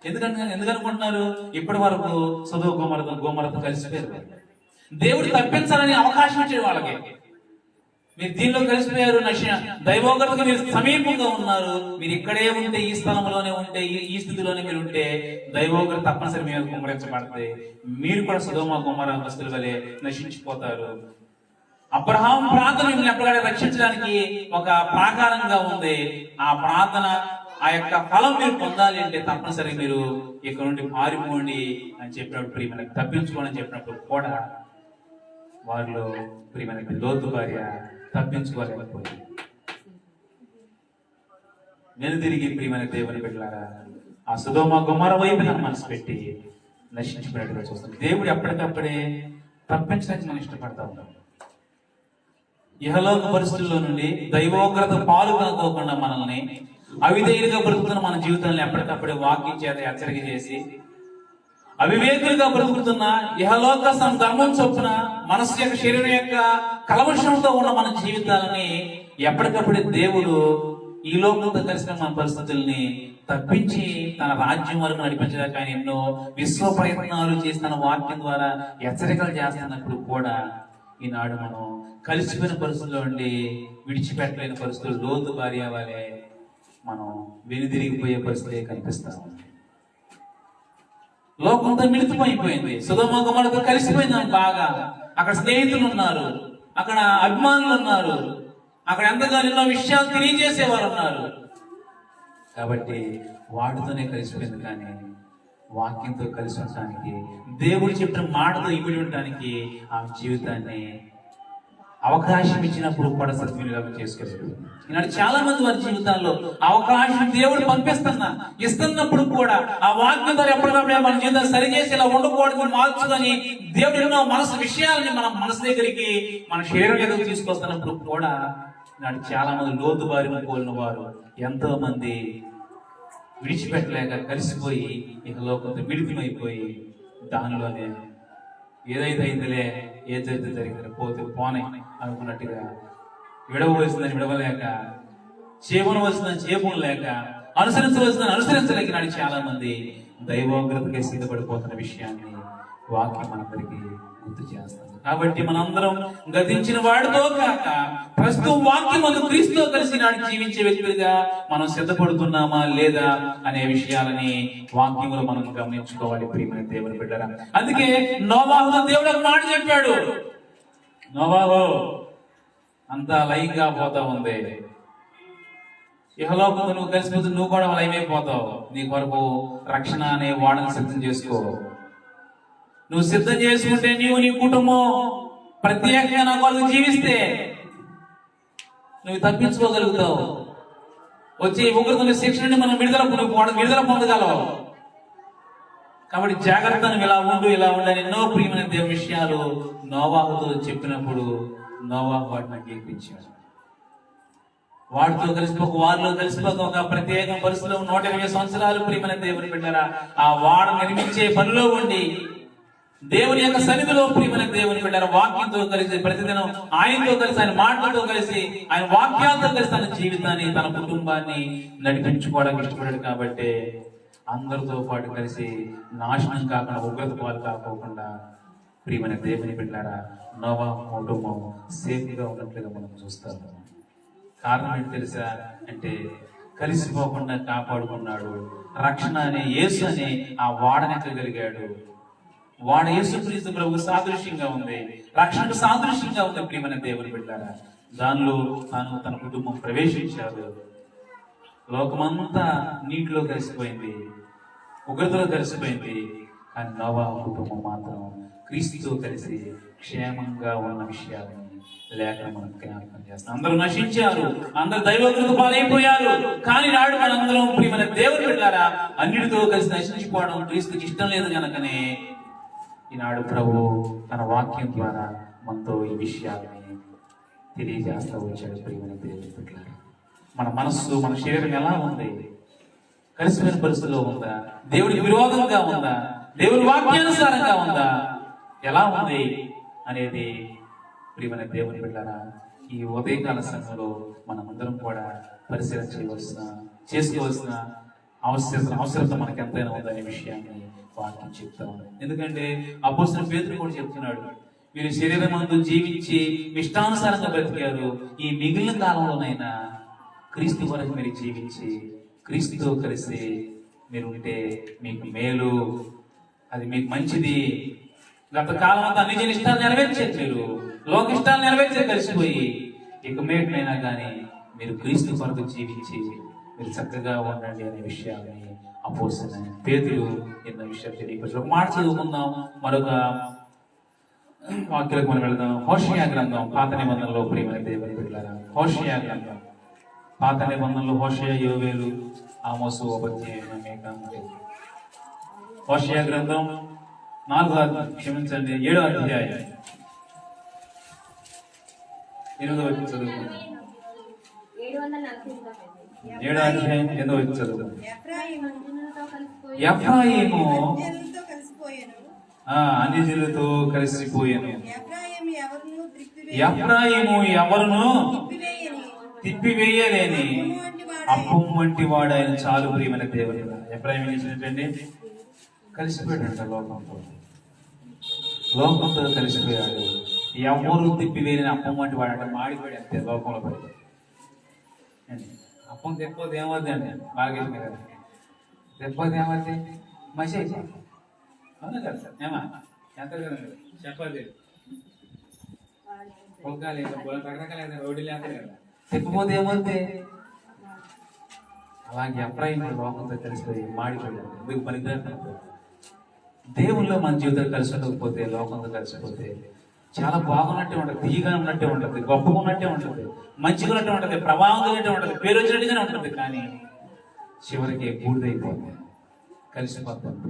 ఎందుకనుకుంటున్నారు ఇప్పటి వరకు సొదొమ గొమొర్రాతో కలిసిపోయారు. దేవుడు తప్పించాలని అవకాశం ఇచ్చాడు వాళ్ళకి. మీరు దీనిలో కలిసిపోయారు, దైవోగ్రతకు మీరు సమీపంగా ఉన్నారు. మీరు ఇక్కడే ఉంటే, ఈ స్థలంలోనే ఉంటే, ఈ స్థితిలోనే మీరు ఉంటే దైవోగ్రత తప్పనిసరి మీరు కుమ్మరించబడతాయి. మీరు కూడా సొదొమ గొమొర్రా వస్తువుల వలె నశించిపోతారు. అబ్రహాం ప్రార్థన మిమ్మల్ని ఎప్పటికైనా రక్షించడానికి ఒక ప్రాకారంగా ఉంది. ఆ ప్రార్థన ఆ యొక్క ఫలం మీరు పొందాలి అంటే తప్పనిసరిగా మీరు ఇక్కడ నుండి పారిపోండి అని చెప్పినప్పుడు ప్రియమైన తప్పించుకోండి అని చెప్పినప్పుడు కూడా వారిలో ప్రియమైన లోతు భార్య తప్పించుకోలేకపోయింది. నేను తిరిగి ప్రియమైన దేవుని బిడ్డలారా ఆ సొదొమ గొమొర్రా వైపున మనసు పెట్టి నశించిపోయినట్టుగా చూస్తాం. దేవుడు ఎప్పటికప్పుడే తప్పించడానికి మనం ఇష్టపడతా ఉంటాం. ఇహలోక పరిస్థితుల్లో నుండి దైవోగ్రత పాలు కనుకోకుండా మనల్ని అవిధేయులుగా బ్రతుకుతున్న మన జీవితాన్ని ఎప్పటికప్పుడే వాక్యం చేత హెచ్చరిక చేసి అవివేకులుగా బ్రతుకుతున్న ఇహలోక ధర్మం చొప్పున మనసు యొక్క శరీరం యొక్క కలవశంతో ఉన్న మన జీవితాలని ఎప్పటికప్పుడే దేవుడు ఈ లోకంతో కలిసిన మన పరిస్థితుల్ని తప్పించి తన రాజ్యం వరకు నడిపించడానికి ఆయన ఎన్నో విశ్వ ప్రయత్నాలు చేసి తన వాక్యం ద్వారా హెచ్చరికలు చేస్తున్నప్పుడు కూడా ఈనాడు మనం కలిసిపోయిన పరిస్థితుల్లో ఉండి విడిచిపెట్టలేని పరిస్థితులు లోతు భార్య వలె మనం వెనుదిరిగిపోయే పరిస్థితి కనిపిస్తాం. లోకంతో మిళితమైపోయింది. సొదొమ గొమొర్రాతో కలిసిపోయింది బాగా. అక్కడ స్నేహితులు ఉన్నారు, అక్కడ అభిమానులు ఉన్నారు, అక్కడ ఎంతగానో ఎన్నో విషయాలు తెలియజేసేవారు ఉన్నారు. కాబట్టి వాటితోనే కలిసిపోయింది. కానీ వాక్యంతో కలిసి ఉండటానికి, దేవుడు చెప్పిన మాటతో ఇమిడి ఉండటానికి ఆ జీవితాన్ని అవకాశం ఇచ్చినప్పుడు కూడా సద్వినియోగం చేసుకోలేదు. ఈనాడు చాలా మంది వారి జీవితాల్లో అవకాశం దేవుడు ఇస్తున్నప్పుడు కూడా ఆ వాక్యం ద్వారా ఎప్పటికప్పుడు మన జీవితాన్ని సరిచేసి ఇలా ఉండకూడదు మార్చుకొని దేవుడు ఎన్నో మనసు విషయాలని మన మనసు దగ్గరికి మన శరీరం ఎదుగు తీసుకొస్తున్నప్పుడు కూడా ఈనాడు చాలా మంది లోతు బారిన పోలిన వారు ఎంతో మంది విడిచిపెట్టలేక కలిసిపోయి ఇక లోకంతో మిళితమైపోయి దానిలోనే ఏదైతే అయిందిలే, ఏదైతే జరిగింది పోతే పోనే అనుకున్నట్టుగా విడవలసిందని విడవలేక, చేపనవలసిందని చేపను లేక, అనుసరించవలసిందని అనుసరించలేక నాడు చాలా మంది దైవోగ్రతకి సిద్ధపడిపోతున్న విషయాన్ని వాక్యం మనందరికీ గుర్తు చేస్తాం. కాబట్టి మనందరం గతించిన వాడితో కాక ప్రస్తుతం వాక్యం క్రీస్తుతో కలిసి నాడు జీవించే వ్యక్తులుగా మనం సిద్ధపడుతున్నామా లేదా అనే విషయాలని వాక్యంలో మనం గమనించుకోవాలి ప్రియమైన దేవుని బిడ్డరా. అందుకే నోవాహుతో దేవుడు ఒక మాట చెప్పాడు, నోవాహు అంతా లయంగా పోతా ఉంది, ఇహలోకంతో నువ్వు కలిసిపోతే నువ్వు కూడా లయమైపోతావు, నీ కొరకు రక్షణ అనే వాడని సిద్ధం చేసుకో. నువ్వు సిద్ధం చేసుకుంటే నీవు నీ కుటుంబం ప్రత్యేకంగా నా కొరకు జీవిస్తే నువ్వు తప్పించుకోగలుగుతావు. వచ్చి ఉగ్రత శిక్ష నుండి మనం విడుదల పొందగలవు. కాబట్టి జాగ్రత్త, నువ్వు ఇలా ఉండు అని ఎన్నో ప్రియమైన దేవుని విషయాలు నోవాహుతో చెప్పినప్పుడు నోవాహు వాటిని అంగీకరించాడు. వారిలో కలిసిపోక ఒక ప్రత్యేక పరిస్థితిలో 120 సంవత్సరాలు ప్రియమైన దేవుని బిడ్డరా ఆ వాడ నిర్మించే పనిలో ఉండి దేవుని యొక్క సన్నిధిలో ప్రియమైన దేవుని బిడ్డరా వాక్యంతో కలిసి ప్రతిదినం ఆయనతో కలిసి, ఆయన మాటలతో కలిసి, ఆయన వాక్యాలతో కలిసి తన జీవితాన్ని తన కుటుంబాన్ని నడిపించుకోవడానికి ఇష్టపడాడు. కాబట్టి అందరితో పాటు కలిసి నాశనం కాకుండా ఉగ్రత పాలు కాకోకుండా ప్రియమైన దేవుని బిడ్డలారా నోవాహు కుటుంబం సేఫ్గా ఉన్నట్లుగా మనం చూస్తాము. కారణం ఏంటి తెలుసా అంటే కలిసిపోకుండా కాపాడుకున్నాడు. రక్షణ అనే యేసు అనే ఆ వాడనెక్కగలిగాడు. వాడ యేసుక్రీస్తు ప్రభువు సాదృశ్యంగా ఉంది, రక్షణకు సాదృశ్యంగా ఉంది ప్రియమైన దేవుని బిడ్డలారా. దానిలో తాను తన కుటుంబం ప్రవేశించాడు. లోకమంతా నీటిలో కలిసిపోయింది, ఉగ్రతలో కలిసిపోయింది. కానీ నోవాహు కుటుంబం మాత్రం క్రీస్తుతో కలిసి క్షేమంగా ఉన్న విషయాలని లేఖనం మనకు జ్ఞాపకం చేస్తాం. అందరూ నశించారు, అందరూ దైవోగ్రత పాలైపోయారు. కానీ నాడు మనందరం ప్రియమైన దేవుని బిడ్డలారా అన్నిటితో కలిసి నశించిపోవడం క్రీస్తుకి ఇష్టం లేదు కనుకనే ఈనాడు ప్రభు తన వాక్యం ద్వారా మనతో ఈ విషయాలని తెలియజేస్తూ వచ్చాడు. ప్రియమైన దేవుని బిడ్డలారా మన మనస్సు, మన శరీరం ఎలా ఉంది? కలిసిపోయిన పరిస్థితిలో ఉందా? దేవుడికి విరోధంగా ఉందా? దేవుని వాక్యానుసారంగా ఉందా? ఎలా ఉంది అనేది ప్రియమైన దేవుని బిడ్డలారా ఈ ఉదయకాల సమయంలో మనమందరం కూడా పరిశీలన చేసుకోవాల్సిన అవసరత మనకు ఎంతైనా ఉందనే విషయాన్ని వాక్యం చెప్తాం. ఎందుకంటే అపోస్తలుడైన పేతురు కూడా చెప్తున్నాడు, మీరు శరీరమందు జీవించి ఇష్టానుసారంగా బ్రతికారు, ఈ మిగిలిన కాలంలోనైనా క్రీస్తు వరకు మీరు జీవించి క్రీస్తుతో కలిసి మీరు ఉంటే మీకు మేలు, అది మీకు మంచిది. గత కాలం అంతా నిజ ఇష్టాలు నెరవేర్చారు, మీరు లోక ఇష్టాలు నెరవేర్చే కలిసిపోయి ఇక మేటైనా కానీ మీరు క్రీస్తు కొరకు జీవించి మీరు చక్కగా ఉండండి అనే విషయాన్ని అపోస్తలుడైన పేతురు ఎన్నో విషయాలు తెలియపరిచారు. ఒక మాట చదువుకుందాం, మరొక వాక్యాలకు మనం వెళదాం. హోషేయ గ్రంథం, పాత నిబంధనలో ప్రియమైన దేవుని బిడ్డలారా, హోషేయ గ్రంథం, పాత నిబంధనలో హోషేయ, యోవేలు, ఆమోసు, ఓబద్య, మీకా, హోషేయ గ్రంథం 7వ అధ్యాయం 8వ వచనం చదువుకుందాం. 7వ అధ్యాయం 8వ వచనం చదువుకుందాం. ఎఫ్రాయిము అన్యజనులతో కలిసిపోయాను. ఎఫ్రాయిము ఎవరును తిప్పివేయలేని అప్పం వంటి వాడు ఆయన. చాలు ప్రియమైన దేవుడు. ఎఫ్రాయిము చేసినట్టండి కలిసిపోయాడంట లోకంతో కలిసిపోయాడు. ఎవరు తిప్పివేయని అప్పం వంటి వాడు అంటే మాడిపోయాడు అంతే లోకంలో పడి. అప్పం తెప్పపోతే ఏమవుద్ది అండి, బాగా తెప్పపోతే ఏమవుద్ది, మసి అయిపోయింది. అవునా కదా, ఏమా ఎంత చెప్పాలి పొలకాలి రకరకాల రోడ్డు లేకపోతే కదా, తెప్పపోతే ఏమవుద్ది. అలాగే ఎఫ్రాయిము లోకంతో కలిసిపోయి మాడిపోయాడు. ఎందుకు పనికిరాడు. దేవుల్లో మన జీవితం కలిసి ఉండకపోతే, లోకంతో కలిసిపోతే చాలా బాగున్నట్టే ఉంటుంది, తీయగా ఉన్నట్టే ఉంటుంది, గొప్పగా ఉన్నట్టే ఉంటుంది, మంచిగా ఉన్నట్టే ఉంటుంది, ప్రభావంగా ఉంటుంది, పేరు వచ్చినట్టుగానే ఉంటుంది. కానీ చివరికి బూడిదైపోతుంది, కలిసిపోతుంది.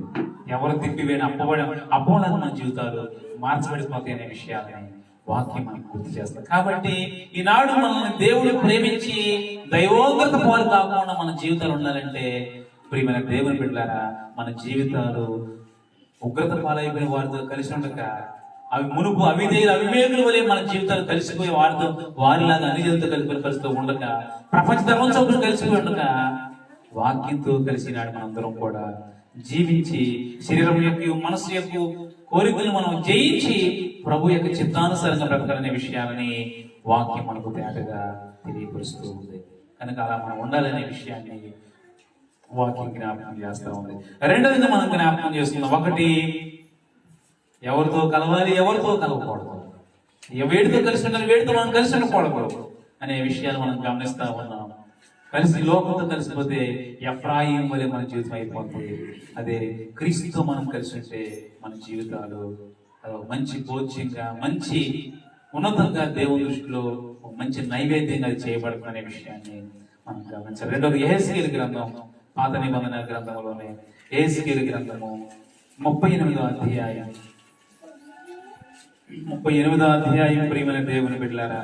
ఎవరు తిప్పివేని అపోలాగా మన జీవితాలు మార్చబడిపోతాయి అనే విషయాలని వాక్యం మనకు గుర్తు చేస్తారు. కాబట్టి ఈనాడు మనల్ని దేవుడు ప్రేమించి దైవోగ్రత పాలు కాకుండా మన జీవితాలు ఉండాలంటే ప్రియమైన దేవుని బిడ్డలారా, మన జీవితాలు ఉగ్రత పాలైపోయిన వారితో కలిసి ఉండక, అవి మునుపు అవివేకుల వలె మన జీవితాలు కలిసిపోయి వారిలాగా అన్యజనులతో కలిపిన పరిస్థితితో ఉండక, ప్రపంచ ధర్మం చోటు కలిసిపోయి ఉండక, వాక్యంతో కలిసినాడు మనందరం కూడా జీవించి శరీరం యొక్క మనసు యొక్క కోరికలు మనం జయించి ప్రభు యొక్క చిత్తానుసారంగా బ్రతకాలనే విషయాలని వాక్యం మనకు తేటగా తెలియపరుస్తూ ఉంది. కనుక అలా మనం ఉండాలనే విషయాన్ని వాక్యం జ్ఞాపకం చేస్తూ ఉంది. రెండవదిగా మనం జ్ఞాపకం చేస్తున్నాం. ఒకటి, ఎవరితో కలవాలి, ఎవరితో కలవకూడదు, వేడితో కలిసి ఉండాలి, వేడితో మనం కలిసి ఉండకూడదు అనే విషయాలు మనం గమనిస్తా ఉన్నాం. కలిసి లోకంతో కలిసిపోతే ఎఫ్రాయిము వలె మన జీవితం అయిపోతుంది. అదే క్రీస్తుతో మనం కలిసి ఉంటే మన జీవితాలు మంచి భోజ్యంగా, మంచి ఉన్నతంగా దేవుని దృష్టిలో మంచి నైవేద్యంగా చేయబడుతుంది అనే విషయాన్ని మనం గమనించాలి. రెండోది యెహెజ్కేలు గ్రంథం, పాత నిబంధన గ్రంథంలోనే యెహెజ్కేలు గ్రంథము 38వ అధ్యాయం 38వ అధ్యాయం ప్రియమైన దేవుని బిడ్డలారా,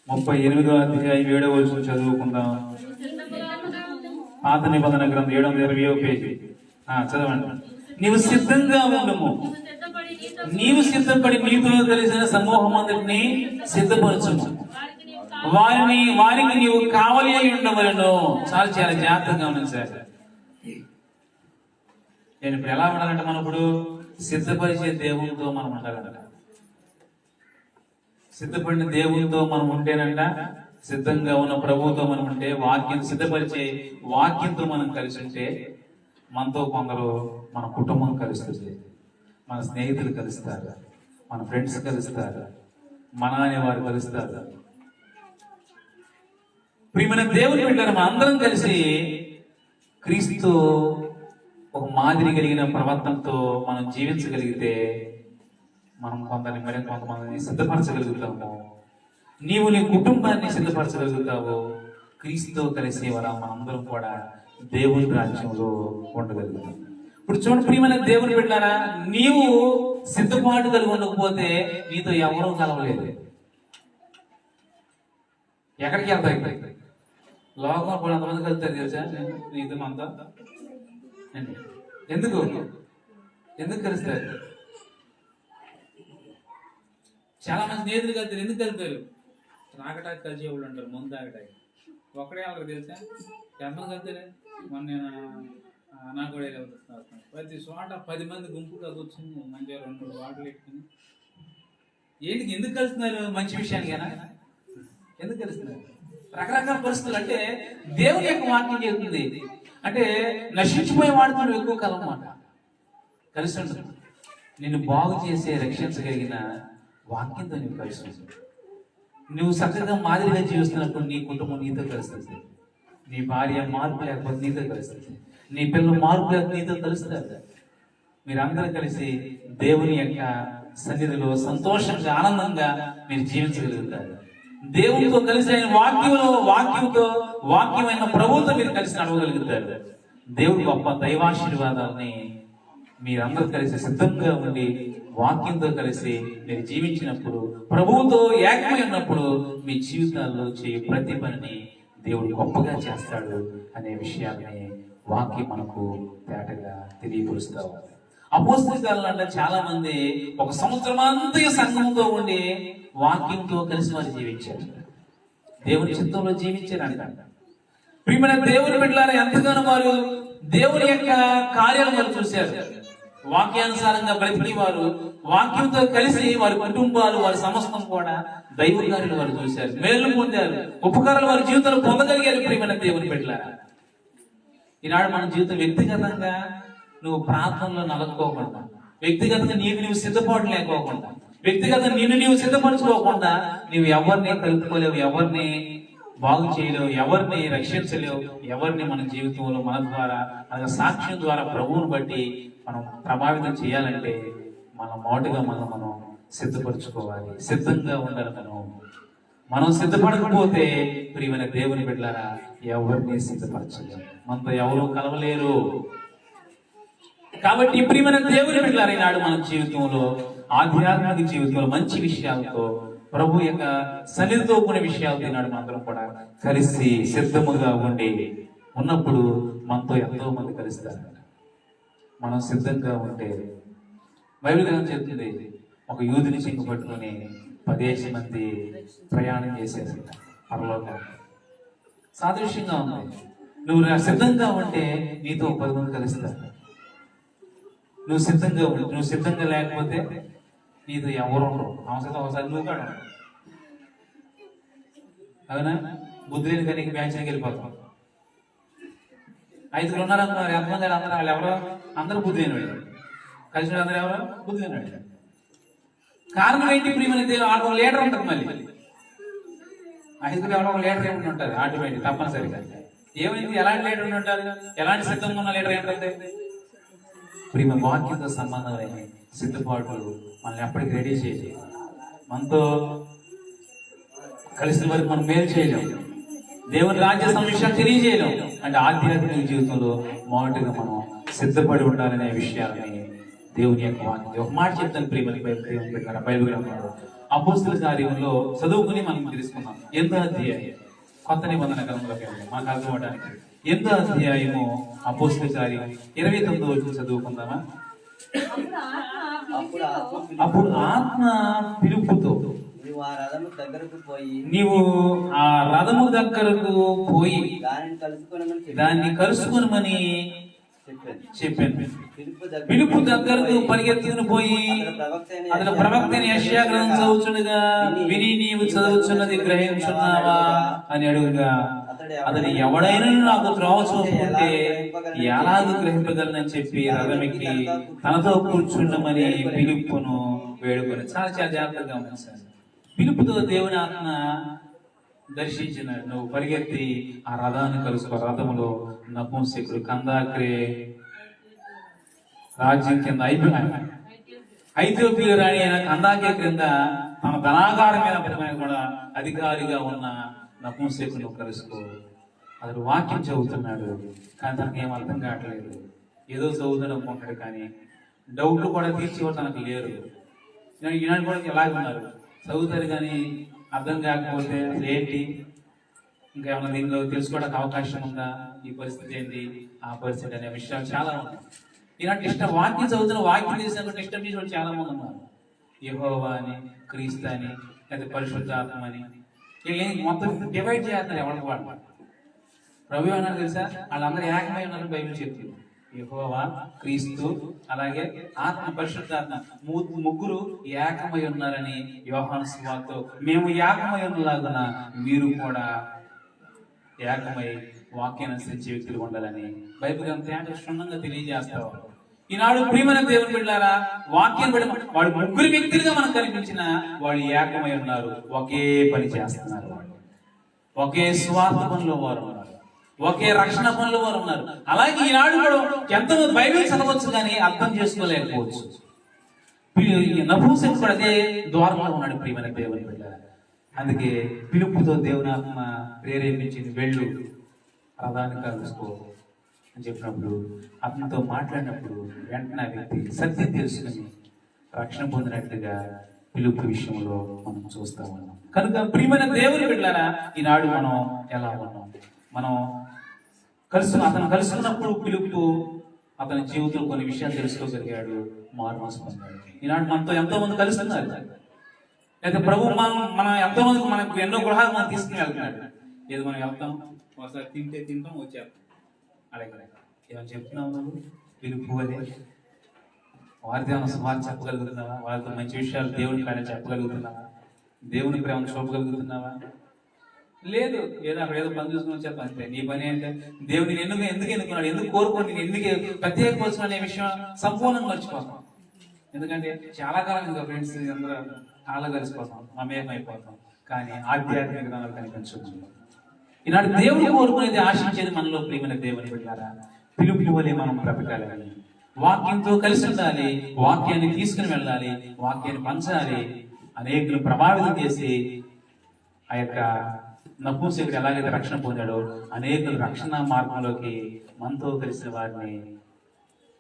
38వ అధ్యాయం 7వ వచనం చదువుకుందాం. పాత నిబంధన గ్రంథం 720వ పేజీ చదవండి. నీవు సిద్ధంగా ఉండము, నీవు సిద్ధపడి నీతో కలిసిన సమూహం అందరినీ సిద్ధపరచుము, వారికి నీవు కావలి అయి ఉండవలను. చాలా చాలా జాగ్రత్తగా ఉన్నాను సార్. నేను ఇప్పుడు ఎలా ఉండాలంటే, మనం ఇప్పుడు సిద్ధపరిచే దేవునితో మనం ఉండాలంట. సిద్ధపడిన దేవునితో మనం ఉంటేనంట, సిద్ధంగా ఉన్న ప్రభువుతో మనం ఉంటే, వాక్యం సిద్ధపరిచే వాక్యంతో మనం కలిసి ఉంటే, మనతో కొందరు మన కుటుంబం కలుస్తుంది, మన స్నేహితులు కలుస్తారు, మన ఫ్రెండ్స్ కలుస్తారు, మన అనేవారు కలుస్తారు. ప్రియమైన దేవుని బిడ్డలారా, మన అందరం కలిసి క్రీస్తు ఒక మాదిరి కలిగిన ప్రవర్తనతో మనం జీవించగలిగితే మనం కొంతమందిని సిద్ధపరచగలుగుతాము. నీవు నీ కుటుంబాన్ని సిద్ధపరచగలుగుతావు. క్రీస్తుతో కలిసి మనందరం కూడా దేవుని రాజ్యంలో ఉండగలుగుతాం. ఇప్పుడు చూడండి ప్రియమైన దేవుని బిడ్డలారా, నీవు సిద్ధపాటు కలిగి ఉండకపోతే నీతో ఎవరూ కలవలేదు. ఎక్కడికి వెళ్తాయి? లోకం కూడా అంతమంది కలుగుతారు తెలుసా నీతో మనతో. ఎందుకు కలుస్తారు? చాలా మంది స్నేహితులు కలుతారు. ఎందుకు కలుతారు? తాగటానికి కలిసే వాళ్ళు అంటారు, ముందు తాగటానికి. ఒకడే వాళ్ళకి తెలుసా ఎంతమంది కలుతారే. మొన్న నా కూడా ప్రతి చోట 10 మంది గుంపుగా కూర్చుని మంచిగా 2 వాటలు పెట్టుకుని ఎందుకు కలుస్తున్నారు? మంచి విషయానికేనా? ఎందుకు కలుస్తున్నారు? రకరకాల పరిస్థితులు. అంటే దేవుని యొక్క వాక్యం చెబుతుంది, అంటే నశించిపోయే వాడితో ఎక్కువ కాలం అన్నమాట కలిసి ఉంటుంది. నిన్ను బాగు చేసే రక్షించగలిగిన వాక్యంతో నువ్వు కలిసి ఉంటుంది. నువ్వు చక్కగా మాదిరిగా జీవిస్తున్నప్పుడు నీ కుటుంబం నీతో కలుస్తుంది. నీ భార్య మార్పు లేకపోతే నీతో కలుస్తుంది. నీ పిల్లలు మార్పు లేకపోతే నీతో కలుస్తారు. మీరందరూ కలిసి దేవుని యొక్క సన్నిధిలో సంతోషంగా ఆనందంగా మీరు జీవించగలుగుతారు. దేవునితో కలిసి ఆయన వాక్యమైన ప్రభువుతో మీరు కలిసి నడవగలుగుతారు. దేవుడి గొప్ప దైవాశీర్వాదాలని మీరందరూ కలిసి సిద్ధంగా ఉండి వాక్యంతో కలిసి మీరు జీవించినప్పుడు, ప్రభువుతో ఏకమై ఉన్నప్పుడు మీ జీవితాల్లో చేయే ప్రతి పనిని దేవుడు గొప్పగా చేస్తాడు అనే విషయాన్ని వాక్యం మనకు తేటగా తెలియపరుస్తా ఉంది. అపోస్తల కాలంలో అంటే చాలా మంది ఒక సంవత్సరం అంతా సంఘంతో ఉండి వాక్యంతో కలిసి వారు జీవించారు, దేవుని చిత్తంలో జీవించారు అంట. ప్రియమైన దేవుని బిడ్డలారా, ఎంతగానో వారు దేవుని యొక్క కార్యాలను వారు చూశారు. వాక్యానుసారంగా బ్రతికి వారు వాక్యంతో కలిసి వారి కుటుంబాలు, వారి సమస్తం కూడా దైవ కార్యాలు వారు చూశారు, మేలు పొందారు, ఉపకారాలు వారి జీవితంలో పొందగలిగారు. ప్రియమైన దేవుని బిడ్డలారా, ఈనాడు మన జీవితం వ్యక్తిగతంగా నువ్వు ప్రార్థనలో నలగకోకుండా, వ్యక్తిగతంగా నీవు సిద్ధపాటు లేకోకుండా, వ్యక్తిగతంగా నీవు సిద్ధపరచుకోకుండా నీవు ఎవరిని కలుపుకోలేవు, ఎవరిని బాగు చేయలేవు, ఎవరిని రక్షించలేవు. ఎవరిని మన జీవితంలో మన ద్వారా, మన సాక్ష్యం ద్వారా ప్రభువుని బట్టి మనం ప్రభావితం చేయాలంటే మన మాటుగా మనం సిద్ధపరచుకోవాలి, సిద్ధంగా ఉండాలి. మనం సిద్ధపడకపోతే ప్రియమైన దేవుని బిడ్డలారా, ఎవరిని సిద్ధపరచలేము, మనతో ఎవరు కలవలేరు. కాబట్టి ప్రియమైన దేవుని బిడ్డలారా, ఈనాడు మన జీవితంలో, ఆధ్యాత్మిక జీవితంలో మంచి విషయాలతో, ప్రభు యొక్క సన్నిధితో కూడిన విషయాలతో ఈనాడు మనందరం కూడా కలిసి సిద్ధముగా ఉండి ఉన్నప్పుడు మనతో ఎంతో మంది కలుస్తారు. మనం సిద్ధంగా ఉంటే బైబిల్ గ్రంథం చెప్తుంది, ఒక యూదుని చింకు పట్టుకుని 10 మంది ప్రయాణం చేసేసి పరలోకం. సాదృశ్యంగా ఉంది. నువ్వు సిద్ధంగా ఉంటే నీతో 10 మంది కలుస్తారు. నువ్వు సిద్ధంగా ఉండు. నువ్వు సిద్ధంగా లేకపోతే నీతో ఎవరు ఉండరు. అవసరం ఒకసారి నువ్వు కాడు. అవునా? బుద్ధులేని కానీ బ్యాచ్కి వెళ్ళిపోతాం. 5 ఉన్నారన్నారు, ఎంతమంది అందరూ వాళ్ళు ఎవరో అందరూ బుద్ధి లేని వాళ్ళు, కలిసిన అందరూ ఎవరో బుద్ధి లేని వాళ్ళు. కారణం ఏంటి? ప్రియమైన ఆడ లీడర్ ఉంటుంది. మళ్ళీ 5 ఎవరో ఒక లీడర్ ఏమి ఉంటారు ఆటోమేటిక్, తప్పనిసరిగా. ఏమైంది? ఎలాంటి లీడర్ ఉండి ఉంటారు? ఎలాంటి సిద్ధంగా ఉన్న లీడర్ ఏంటంటే ప్రియమ వాక్యంతో సంబంధమైన సిద్ధపాటు మనల్ని ఎప్పటికీ రెడీ చేయాలి. మనతో కలిసిన వరకు మనం మేలు చేయలేం, దేవుని రాజ్య సంరక్షణ తెలియజేయలేం. అంటే ఆధ్యాత్మిక జీవితంలో మొదటిగా మనం సిద్ధపడి ఉండాలనే విషయాలని దేవుని యొక్క వాక్యం ఒక మాట చెప్తాను. ప్రియమని దేవుని పెట్టారు బైబిల్ గ్రంథంలో అపోస్తల కార్యంలో చదువుకుని మనం తెలుసుకున్నాం. ఎంత అధ్యాయం కొత్త నిబంధన గ్రంథంలోకి వెళ్తాం మనకు అర్థం అవడానికి. ఎంత అధ్యాయము అపోస్తల కార్యం 29 చదువుకుందామా? అప్పుడు ఆత్మ పిలుపుతో నీవు ఆ రథము దగ్గరకు పోయి దాన్ని కలుసుకొనమని చెప్పాను. పిలుపు దగ్గరకు పరిగెత్తుకుని పోయి అతను ప్రవక్త యెషయా గ్రంథం చదువుచుండగా విని నీవు చదువుచున్నది గ్రహించున్నావా అని అడుగుగా అతని ఎవడైనా నాకు త్రోవ చూపుకుంటే ఎలాగూ గ్రహింపగలనని చెప్పి రథమికి తనతో కూర్చుండమని పిలుపును వేడుకొని చాలా జాగ్రత్తగా గమనించాను. పిలుపుతో దేవుని ఆత్మ దర్శించినాడు. నువ్వు పరిగెత్తి ఆ రథాన్ని కలుసుకో. రథములో నపుంసకుడు కందాక్రే రాజ్యం కింద ఐథియోపియా రాణి అయిన కందాకే క్రింద తన ధనాగారం మీద కూడా అధికారిగా ఉన్న నపుంసకుడు కలుసుకో. అతడు వాక్యం చదువుతున్నాడు కానీ తనకి ఏం అర్థం కావట్లేదు. ఏదో చదువుతాడు అనుకుంటాడు కానీ డౌట్లు కూడా తీర్చేవాడు తనకు లేరు. ఈనాడు కూడా ఎలాగ ఉన్నారు, చదువుతారు కానీ అర్థం కాకపోతే అసలు ఏంటి, ఇంకా ఏమైనా దీనిలో తెలుసుకోవడానికి అవకాశం ఉందా, ఈ పరిస్థితి ఏంటి, ఆ పరిస్థితి అనే విషయాలు చాలా ఉన్నాయి. ఇలాంటి వాక్యం చదువుతున్న వాక్యం తెలిసినట్టు ఇష్టం చేసిన చాలా మంది ఉన్నారు. యెహోవా అని, క్రీస్తు అని, లేదా పరిశుద్ధాత్మ అని మొత్తం డివైడ్ చేస్తున్నారు ఎవరికి వాళ్ళు. ప్రభు అన్నారు తెలుసా, వాళ్ళందరూ ఏకమై ఉన్నారు బైబిల్ చెప్తుంది. యెహోవా, క్రీస్తు, అలాగే ఆత్మ, పరిశుద్ధాత్మ ముగ్గురు ఏకమై ఉన్నారని యోహాను సువార్తలో మేము ఏకమై ఉన్నలాగున మీరు కూడా ఏకమై వాక్యాన్ని అనుసరించే వ్యక్తులు ఉండాలని బైబిల్ అంత క్షుణ్ణంగా తెలియజేస్తావు. ఈనాడు ప్రియమైన దేవుని బిడ్డలారా, వాక్యం బట్టి వాడు ముగ్గురు వ్యక్తులుగా మనకు కనిపించిన వాళ్ళు ఏకమై ఉన్నారు, ఒకే పని చేస్తున్నారు, వాళ్ళు ఒకే స్వార్థ పనిలో వారు ఉన్నారు, ఒకే రక్షణ పనులు వారు ఉన్నారు. అలాగే ఈనాడు కూడా ఎంతమంది బైబిల్ చదవచ్చు కానీ అర్థం చేసుకోలేకపోవచ్చు. నపుంసకుడు కూడా అదే ద్వారంలో ఉన్నాడు ప్రియమైన దేవుని బిడ్డ. అందుకే పిలుపుతో దేవుని ఆత్మ ప్రేరేపించింది, వెళ్ళు ప్రధాని కలుసుకో అని చెప్పినప్పుడు, అతనితో మాట్లాడినప్పుడు వెంటనే వ్యక్తి సత్యం తెలుసుకుని రక్షణ పొందినట్లుగా పిలుపు విషయంలో మనం చూస్తా ఉన్నాం. కనుక ప్రియమైన దేవుని బిడ్డలారా, ఈనాడు మనం ఎలా ఉన్నాం? మనం అతను కలుసుకున్నప్పుడు పిలుపు అతని జీవితంలో కొన్ని విషయాలు తెలుసుకోగలిగాడు, మారుమనసు పొందాడు. ఈనాడు మనతో ఎంతో మంది కలుస్తున్నారు, లేదా ప్రభు మనం ఎంతో మందికి మనకు ఎన్నో గృహాలు మనం తీసుకుని వెళ్తున్నాడు. ఏదో మనం వెళ్తాం, ఒకసారి తింటాం వచ్చేస్తాం, అలాగే ఏమైనా చెప్తున్నావు నువ్వు పిలుపు అదే వారితో ఏమైనా సుమారు చెప్పగలుగుతున్నావా? వారితో మంచి విషయాలు దేవుని కానీ చెప్పగలుగుతున్నావా? దేవుని ప్రేమను చూపగలుగుతున్నావా? లేదు, ఏదో అక్కడ ఏదో పని చూసుకుని వచ్చారు అంతే. నీ పని అంటే దేవుడిని ఎందుకు ఎన్నుకున్నాడు, ఎందుకు కోరుకోండి, నేను ఎందుకు ప్రత్యేకపరచు అనే విషయం సంపూర్ణంగా మర్చిపోతాం. ఎందుకంటే చాలా కాలం ఇంకా ఫ్రెండ్స్ అందరూ చాలా కలిసిపోతాం, మమేకం అయిపోతాం, కానీ ఆధ్యాత్మిక జ్ఞానాలు కనిపించవచ్చు. ఈనాడు దేవుడు కోరుకునేది, ఆశించేది మనలో ప్రియమైన దేవుని బిడ్డలారా, పిలుపు వలె మనం బ్రతకాలి, వాక్యంతో కలిసి ఉండాలి, వాక్యాన్ని తీసుకుని వెళ్ళాలి, వాక్యాన్ని పంచాలి, అనేకులు ప్రభావితం చేసి ఆ యొక్క నపుంసకుడు ఎలాగైతే రక్షణ పొందాడో అనేకులు రక్షణ మార్గంలోకి మనతో కలిసిన వారిని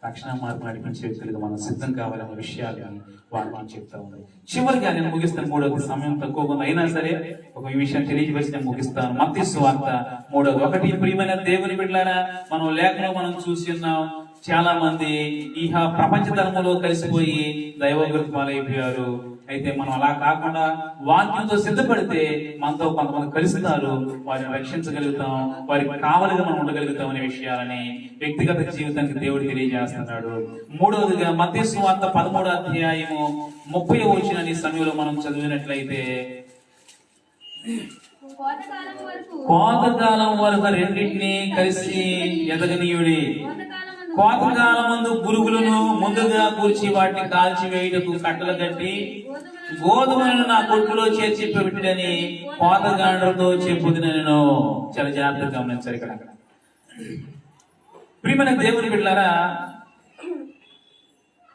రక్షణ మార్గం నడిపించే వ్యక్తులుగా మనం సిద్ధం కావాలనే విషయాన్ని వారికి చెప్తా ఉంది. చివరిగా నేను ముగిస్తాను, మూడవది సమయం తక్కువ అయినా సరే ఒక విషయం తెలియజేసి నేను ముగిస్తాను. మత్తయి సువార్త 3:1. ప్రియమైన దేవుని బిడ్డలారా, మనం లేఖలో మనం చూసి ఉన్నాం, చాలా మంది ఈ ప్రపంచ ధర్మంలో కలిసిపోయి దైవోగ్రత పాలైపోయారు. అయితే మనం అలా కాకుండా వాక్యంతో సిద్ధపడితే మనతో కొంతమంది కలుస్తారు, వారిని రక్షించగలుగుతాం, వారికి కావలిగా మనం ఉండగలుగుతాం అనే విషయాలని వ్యక్తిగత జీవితానికి దేవుడు తెలియజేస్తున్నాడు. మూడవదిగా మత్తయి సువార్త 13:30 సమయంలో మనం చదివినట్లయితే, కోతకాలం వరకు రెండింటినీ కలిసి ఎదగనీయుడి, కోతకాలమందు పురుగులను ముందుగా కూర్చి వాటిని కాల్చివేయుటకు కట్టలు కట్టి గోధుమలను నా కొట్టులో చేర్చి పెట్టినని కోతగాండ్రతో చెప్పుది. నేను చాలా జాగ్రత్తగా గమనించారు. ఇక్కడ ప్రియమైన దేవుని బిడ్డలారా,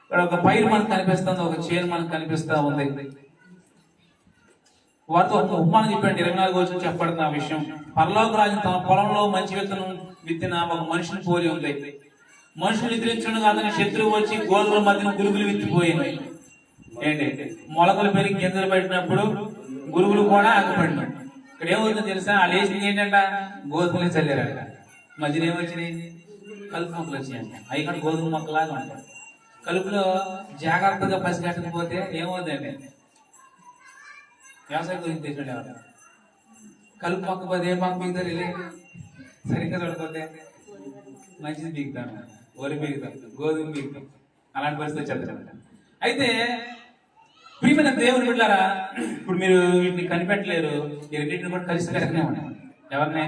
ఇక్కడ ఒక పైరు మనకు కనిపిస్తుంది, ఒక చేను మనకు కనిపిస్తా ఉంది. వారితో ఒక ఉపమానం చెప్పండి, 24 చెప్పబడుతున్న ఆ విషయం. పరలోక రాజు తన పొలంలో మంచి విత్తనం విత్తిన ఒక మనిషిని పోలి ఉంది. మనుషులు నిద్రించుండగా అతని శత్రువు వచ్చి గోధుమల మధ్యన గురుగులు విత్తిపోయింది. ఏంటి, మొలకలు పెరిగి గింజలు పెట్టినప్పుడు గురుగులు కూడా ఆగిపడినాయి. ఇక్కడ ఏమవుతుందో తెలుసా, వాళ్ళు వేసింది ఏంటంట, గోధుమలు చల్లారంట. మధ్యలో ఏమొచ్చినాయి, కలుపు మొక్కలు వచ్చినాయంట. అవి కూడా గోధుమ మొక్కలాగా ఉంటాయి. కలుపులో జాగ్రత్తగా పసిగట్టకపోతే ఏమవుతుందండి, వ్యవసాయం గురించి తెలిసిన ఎవరు కలుపు మొక్క పోతే ఏ మొక్క పీకుతారు, వెళ్ళి సరిగ్గా చూడకపోతే మంచిది పీకుతాను, వరి పీకుతాం, గోధుమ పీకుతాం, అలాంటి పరిస్థితి చెప్తాను. అయితే ప్రియమైన దేవుని బిడ్డలారా, ఇప్పుడు మీరు వీటిని కనిపెట్టలేరు, ఈ రెండింటిని కూడా కలిసి పెరగనేమండి. ఎవరిని,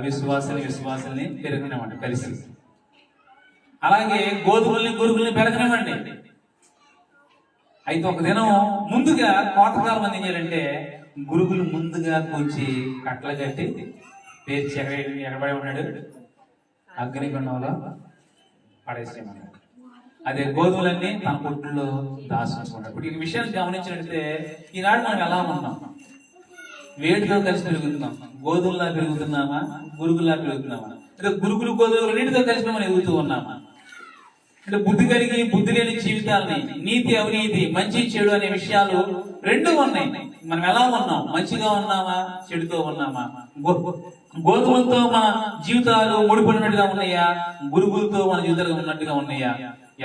విశ్వాసాలని పెరగనేమండి కలిసి. అలాగే గోధుమల్ని గురుగుల్ని పెరగనేమండి. అయితే ఒక దినం ముందుగా కోతకాలం మంది ఏం చేయాలంటే, గురుగులు ముందుగా కూర్చి కట్టలు కట్టి పేర్చి ఎగబడి ఉన్నాడు, అగ్నిగుండంలో పడేసేయమన్నాడు. అదే గోధుమలన్నీ తన కొట్టుల్లో దాచుకున్నాడు. ఇప్పుడు ఈ విషయాన్ని గమనించినట్లయితే ఈనాడు మనం ఎలా ఉన్నాం, వేడితో కలిసి పెరుగుతున్నాం, గోధుమలా పెరుగుతున్నామా, గురుగులా పెరుగుతున్నామా, అంటే గురుగులు గోధుమలు రెండింటితో కలిసి మనం ఎదుగుతూ ఉన్నామా? అంటే బుద్ధి కలిగి బుద్ధి లేని జీవితాలని, నీతి అవినీతి, మంచి చెడు అనే విషయాలు రెండు ఉన్నాయి. మనం ఎలా ఉన్నాం, మంచిగా ఉన్నామా, చెడుతో ఉన్నామా? గోధుమలతో మన జీవితాలు ముడిపడినట్టుగా ఉన్నాయా, గురుగులతో మన జీవితాలు ఉన్నట్టుగా ఉన్నాయా?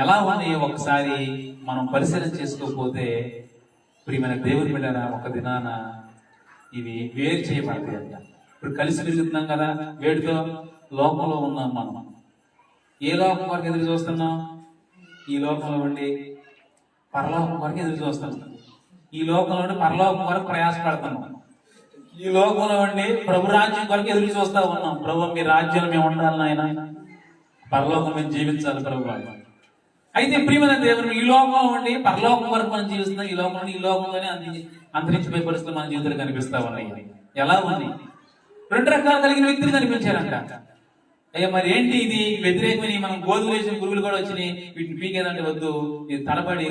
ఎలా ఉన్నాయో ఒకసారి మనం పరిశీలన చేసుకోకపోతే ప్రియమైన దేవుని బిడ్డలారా, ఒక దినాన ఇవి వేరు చేయబడతాయి అంట. ఇప్పుడు కలిసి పెరుగుతున్నాం కదా, వేడితో లోకంలో ఉన్నాం మనం. ఏ లోకం వరకు ఎదురు చూస్తున్నాం? ఈ లోకంలో ఉండి పరలోకం వరకు ఎదురు చూస్తున్నాం. ఈ లోకంలో ఉండి పరలోకం వరకు ప్రయాసపడుతున్నాం. ఈ లోకంలో ఉండి ప్రభు రాజ్యం వరకు ఎదురు చూస్తా ఉన్నాం. ప్రభు మీ రాజ్యంలో మేము ఉండాలి నాయన, పరలోకం మేము జీవించాలి ప్రభు. అయితే ప్రియమైన దేవుని ఈ లోకంలో ఉండి పరలోకం వరకు మనం జీవిస్తున్నాం. ఈ లోకంలో ఈ లోకంలోనే అంతరించిపోయే పరిస్థితులు మన జీవితాలు కనిపిస్తా ఉన్నాయి. ఎలా ఉంది? రెండు రకాలు కలిగిన వ్యక్తులు కనిపించారంట. అయ్యా మరి ఏంటి ఇది వ్యతిరేకమైన మనం గోధుమలు వేసిన గురువులు కూడా వచ్చినాయి, వీటిని పీకేదంటే వద్దు, ఇది తలపడి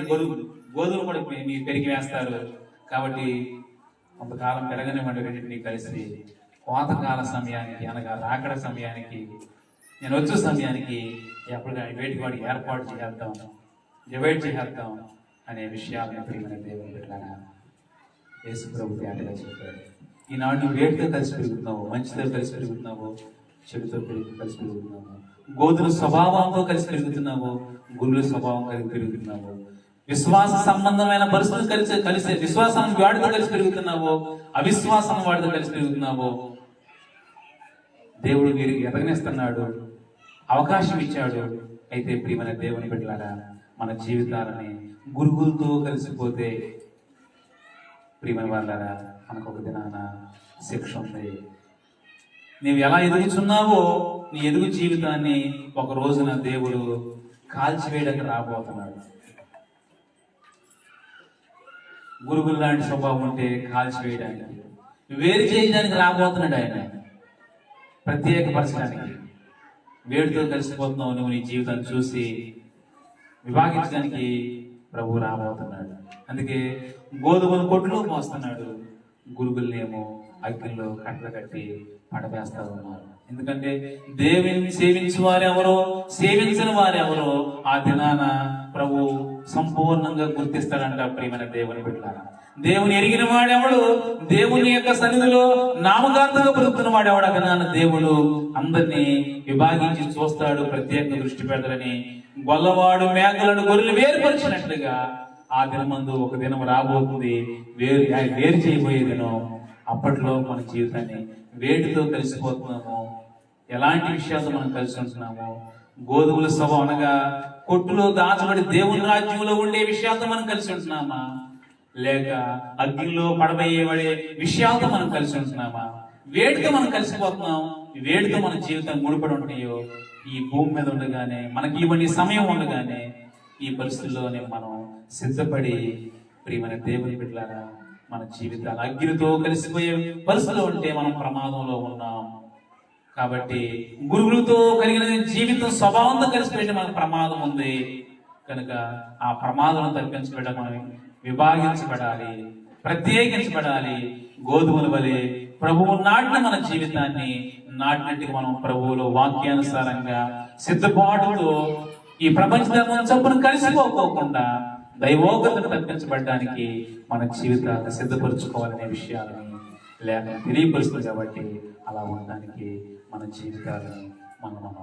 గోధుమలు కూడా మీరు పెరిగి వేస్తారు కాబట్టి కొంతకాలం పెరగనివ్వండి, రెండింటినీ కలిసి కోతకాల సమయానికి అనగా రాకడ సమయానికి నేను వచ్చే సమయానికి ఎప్పటికైనా వేటికి వాడికి ఏర్పాటు చేద్దాం, డివైడ్ చేద్దాం అనే విషయాలను ప్రియమైన దేవుని బిడ్డలారా యేసు ప్రభు తేటగా చెప్పాడు. ఈనాడు నువ్వు వేటితో కలిసి పెరుగుతున్నావు, మంచితో కలిసి పెరుగుతున్నావు, చెడుతో కలిసి పెరుగుతున్నావు, గోధుల స్వభావంతో కలిసి పెరుగుతున్నావు, గురుల స్వభావం కలిసి పెరుగుతున్నావు, విశ్వాస సంబంధమైన పరిస్థితులు కలిసి విశ్వాసాన్ని వాడితో కలిసి పెరుగుతున్నావు, అవిశ్వాసం వాడితో కలిసి పెరుగుతున్నావు. దేవుడు వీరికి ఎదగనిస్తున్నాడు, అవకాశం ఇచ్చాడు. అయితే ప్రియమైన దేవుని బిడ్డలారా మన జీవితాలని గురువులతో కలిసిపోతే ప్రియమైన వాళ్ళారా మనకు ఒక దినాన శిక్ష ఉంది. నీవు ఎలా ఎదుగుచున్నావో నీ ఎదుగు జీవితాన్ని ఒక రోజున దేవుడు కాల్చివేయడానికి రాబోతున్నాడు. గురువులు లాంటి స్వభావం ఉంటే కాల్చివేయడానికి, వేరు చేయడానికి రాబోతున్నాడు ఆయన. ప్రత్యేకపరచడానికి, వేడితో కలిసిపోతున్నావు నువ్వు నీ జీవితాన్ని చూసి విభాగించడానికి ప్రభు రాబోతున్నాడు. అందుకే గోధుమలు కొట్టులో మోస్తున్నాడు, గురుగులనేమో అగ్నిలో కట్టలు కట్టి పడవేస్తా ఉన్నారు. ఎందుకంటే దేవుని సేవించు వారెవరో సేవించని వారెవరో ఆ దినాన ప్రభు సంపూర్ణంగా గుర్తిస్తాడంట. ప్రియమైన దేవుని బిడ్డలారా దేవుని ఎరిగిన వాడెవడు, దేవుని యొక్క సన్నిధిలో నామకార్థంగా బ్రతుకుతున్న వాడెవడు ఆ దినాన దేవుడు అందరినీ విభాగించి చూస్తాడు, ప్రత్యేక దృష్టి పెడతాడని. గొల్లవాడు మేకలను గొర్రెలు వేరుపరిచినట్లుగా ఆ దినమందు ఒక దినం రాబోతుంది, వేరు చేయబోయే దినం. అప్పట్లో మన జీవితాన్ని వేడితో కలిసిపోతున్నాము, ఎలాంటి విషయాలతో మనం కలిసి ఉంటున్నాము, గోధుమల స్వభావం అనగా కొట్టులో దాచబడి దేవుని రాజ్యంలో ఉండే విషయాలతో మనం కలిసి ఉంటున్నామా, లేక అగ్నిలో పడబోయే విషయాలతో మనం కలిసి ఉంటున్నామా? వేడితో మనం కలిసిపోతున్నాం, వేడితో మన జీవితం ముడిపడి ఉంటాయో ఈ భూమి మీద ఉండగానే మనకి ఇవన్నీ సమయం ఉండగానే ఈ పరిస్థితుల్లోనే మనం సిద్ధపడి ప్రియమైన దేవుని బిడ్డలారా మన జీవితాలు అగ్నితో కలిసిపోయే పరిస్థితులు ఉంటే మనం ప్రమాదంలో ఉన్నాం. కాబట్టి గురువులతో కలిగిన జీవితం స్వభావంతో కలిసిపోయే మనకు ప్రమాదం ఉంది కనుక ఆ ప్రమాదం తప్పించబడ మనం విభాగించబడాలి, ప్రత్యేకించబడాలి. గోధుమల వలె ప్రభువు నాటిన మన జీవితాన్ని నాటినట్టుగా మనం ప్రభువులో వాక్యానుసారంగా సిద్ధపాటుతో ఈ ప్రపంచ ధర్మం చొప్పున కలిసిపోకోకుండా దైవోగ్రతను తప్పించబడడానికి మన జీవితాన్ని సిద్ధపరచుకోవాలనే విషయాలని లేక తెలియపరుస్తుంది. కాబట్టి అలా ఉండడానికి మన జీవితాలను మనం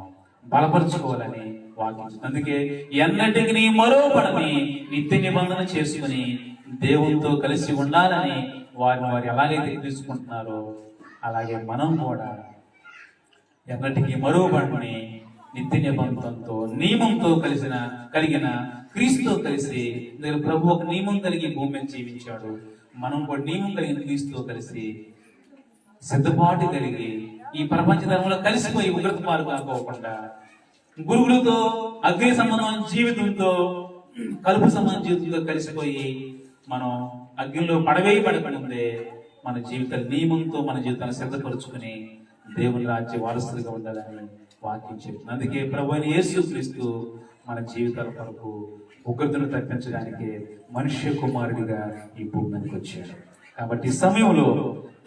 బలపరుచుకోవాలని వాక్యం. అందుకే ఎన్నటికి మరోపడని నిత్య నిబంధన చేసుకుని దేవునితో కలిసి ఉండాలని వారు ఎలాగైతే తీసుకుంటున్నారో అలాగే మనం కూడా ఎన్నటికీ మరోపడని నిత్య నిబంధనతో నియమంతో కలిగిన క్రీస్తుతో కలిసి ప్రభు ఒక నియమం కలిగి భూమి జీవించాడు. మనం కూడా నియమం కలిగిన క్రీస్తుతో కలిసి సిద్ధపాటు కలిగి ఈ ప్రపంచ ధర్మంలో కలిసిపోయి ఉగ్రత పాలు కాకోకుండా గురువులతో అగ్ని సంబంధం జీవితంతో కలుపు సంబంధం జీవితంతో కలిసిపోయి మనం అగ్నిలో పడవేయబడకముందే మన జీవిత నియమంతో మన జీవితాన్ని సిద్ధపరుచుకుని దేవుని రాజ్య వారసులుగా ఉండాలని వాక్యం చెప్తుంది. అందుకే ప్రభువైన యేసుక్రీస్తు మన జీవితాల కొరకు ఉగ్రతను తప్పించడానికి మనుష్య కుమారుడిగా ఈ భూమి మీదకి వచ్చాడు. కాబట్టి సమయంలో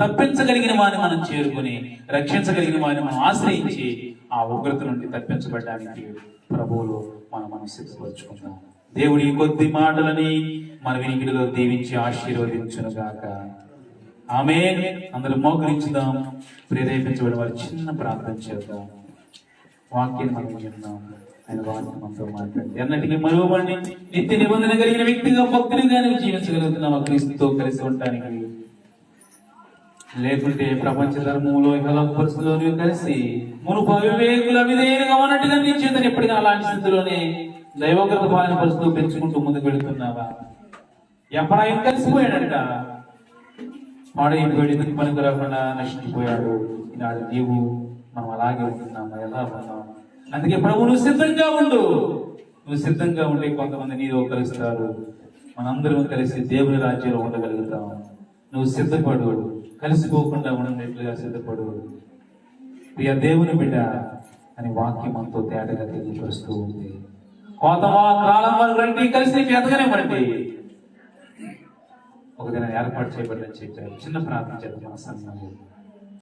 తప్పించగలిగిన వారిని మనం చేరుకుని రక్షించగలిగిన వారిని మనం ఆశ్రయించి ఆ ఉగ్రత నుండి తప్పించబడడానికి ప్రభువులో మనం సిద్ధపరచుకుందాం. దేవుడి కొద్ది మాటలని మన వినికిడిలో దీవించి ఆశీర్వదించునుగాక. ఆమేన్. అందరూ మోకరించుదాం. ప్రేరేపించబడిన వారు చిన్న ప్రార్థన చేద్దాం. వాక్యాన్ని మనం విన్నాం. ఆయన వాక్యం మనతో మాట్లాడి ఎన్నటికీ మరోవాడిని నిత్య నిబంధన కలిగిన వ్యక్తిగా భక్తుడిగా జీవించగలుగుతున్నాం క్రీస్తుతో కలిసి ఉండటానికి. లేకుంటే ప్రపంచ ధర్మంలో పరిస్థితుల్లో కలిసి మునుపు అవివేకుల విధేయులుగా ఉన్నట్టుగా నీ చేతను ఎప్పటికీ అలాంటి స్థితిలోనే దైవోగ్రత పాలన పరిస్థితులు పెంచుకుంటూ ముందుకు వెళుతున్నావా? ఎఫ్రాయిం కలిసిపోయాడంట, పాడైపోయాడు, ఎందుకు పనికి రాకుండా నశించిపోయాడు. ఈనాడు నీవు మనం అలాగే ఉంటున్నాము, ఎలా ఉన్నాం? అందుకే ప్రభు నువ్వు సిద్ధంగా ఉండు. నువ్వు సిద్ధంగా ఉండి కొంతమంది నీలో కలుస్తారు, మనందరం కలిసి దేవుని రాజ్యంలో ఉండగలుగుతాం. నువ్వు సిద్ధపడు, కలిసిపోకుండా ఉండేట్లుగా సిద్ధపడు. ప్రియ దేవుని బిడ్డ అని వాక్యం మనతో తేటగా తెలియపరుస్తూ ఉంది. కోతమా కాలం వాళ్ళు రండి, కలిసి నీకు ఎదగనే పడండి. ఒక దినం ఏర్పాటు చేయబడిందని చెప్పారు. చిన్న ప్రార్థన చేద్దాం మన సంఘంలో.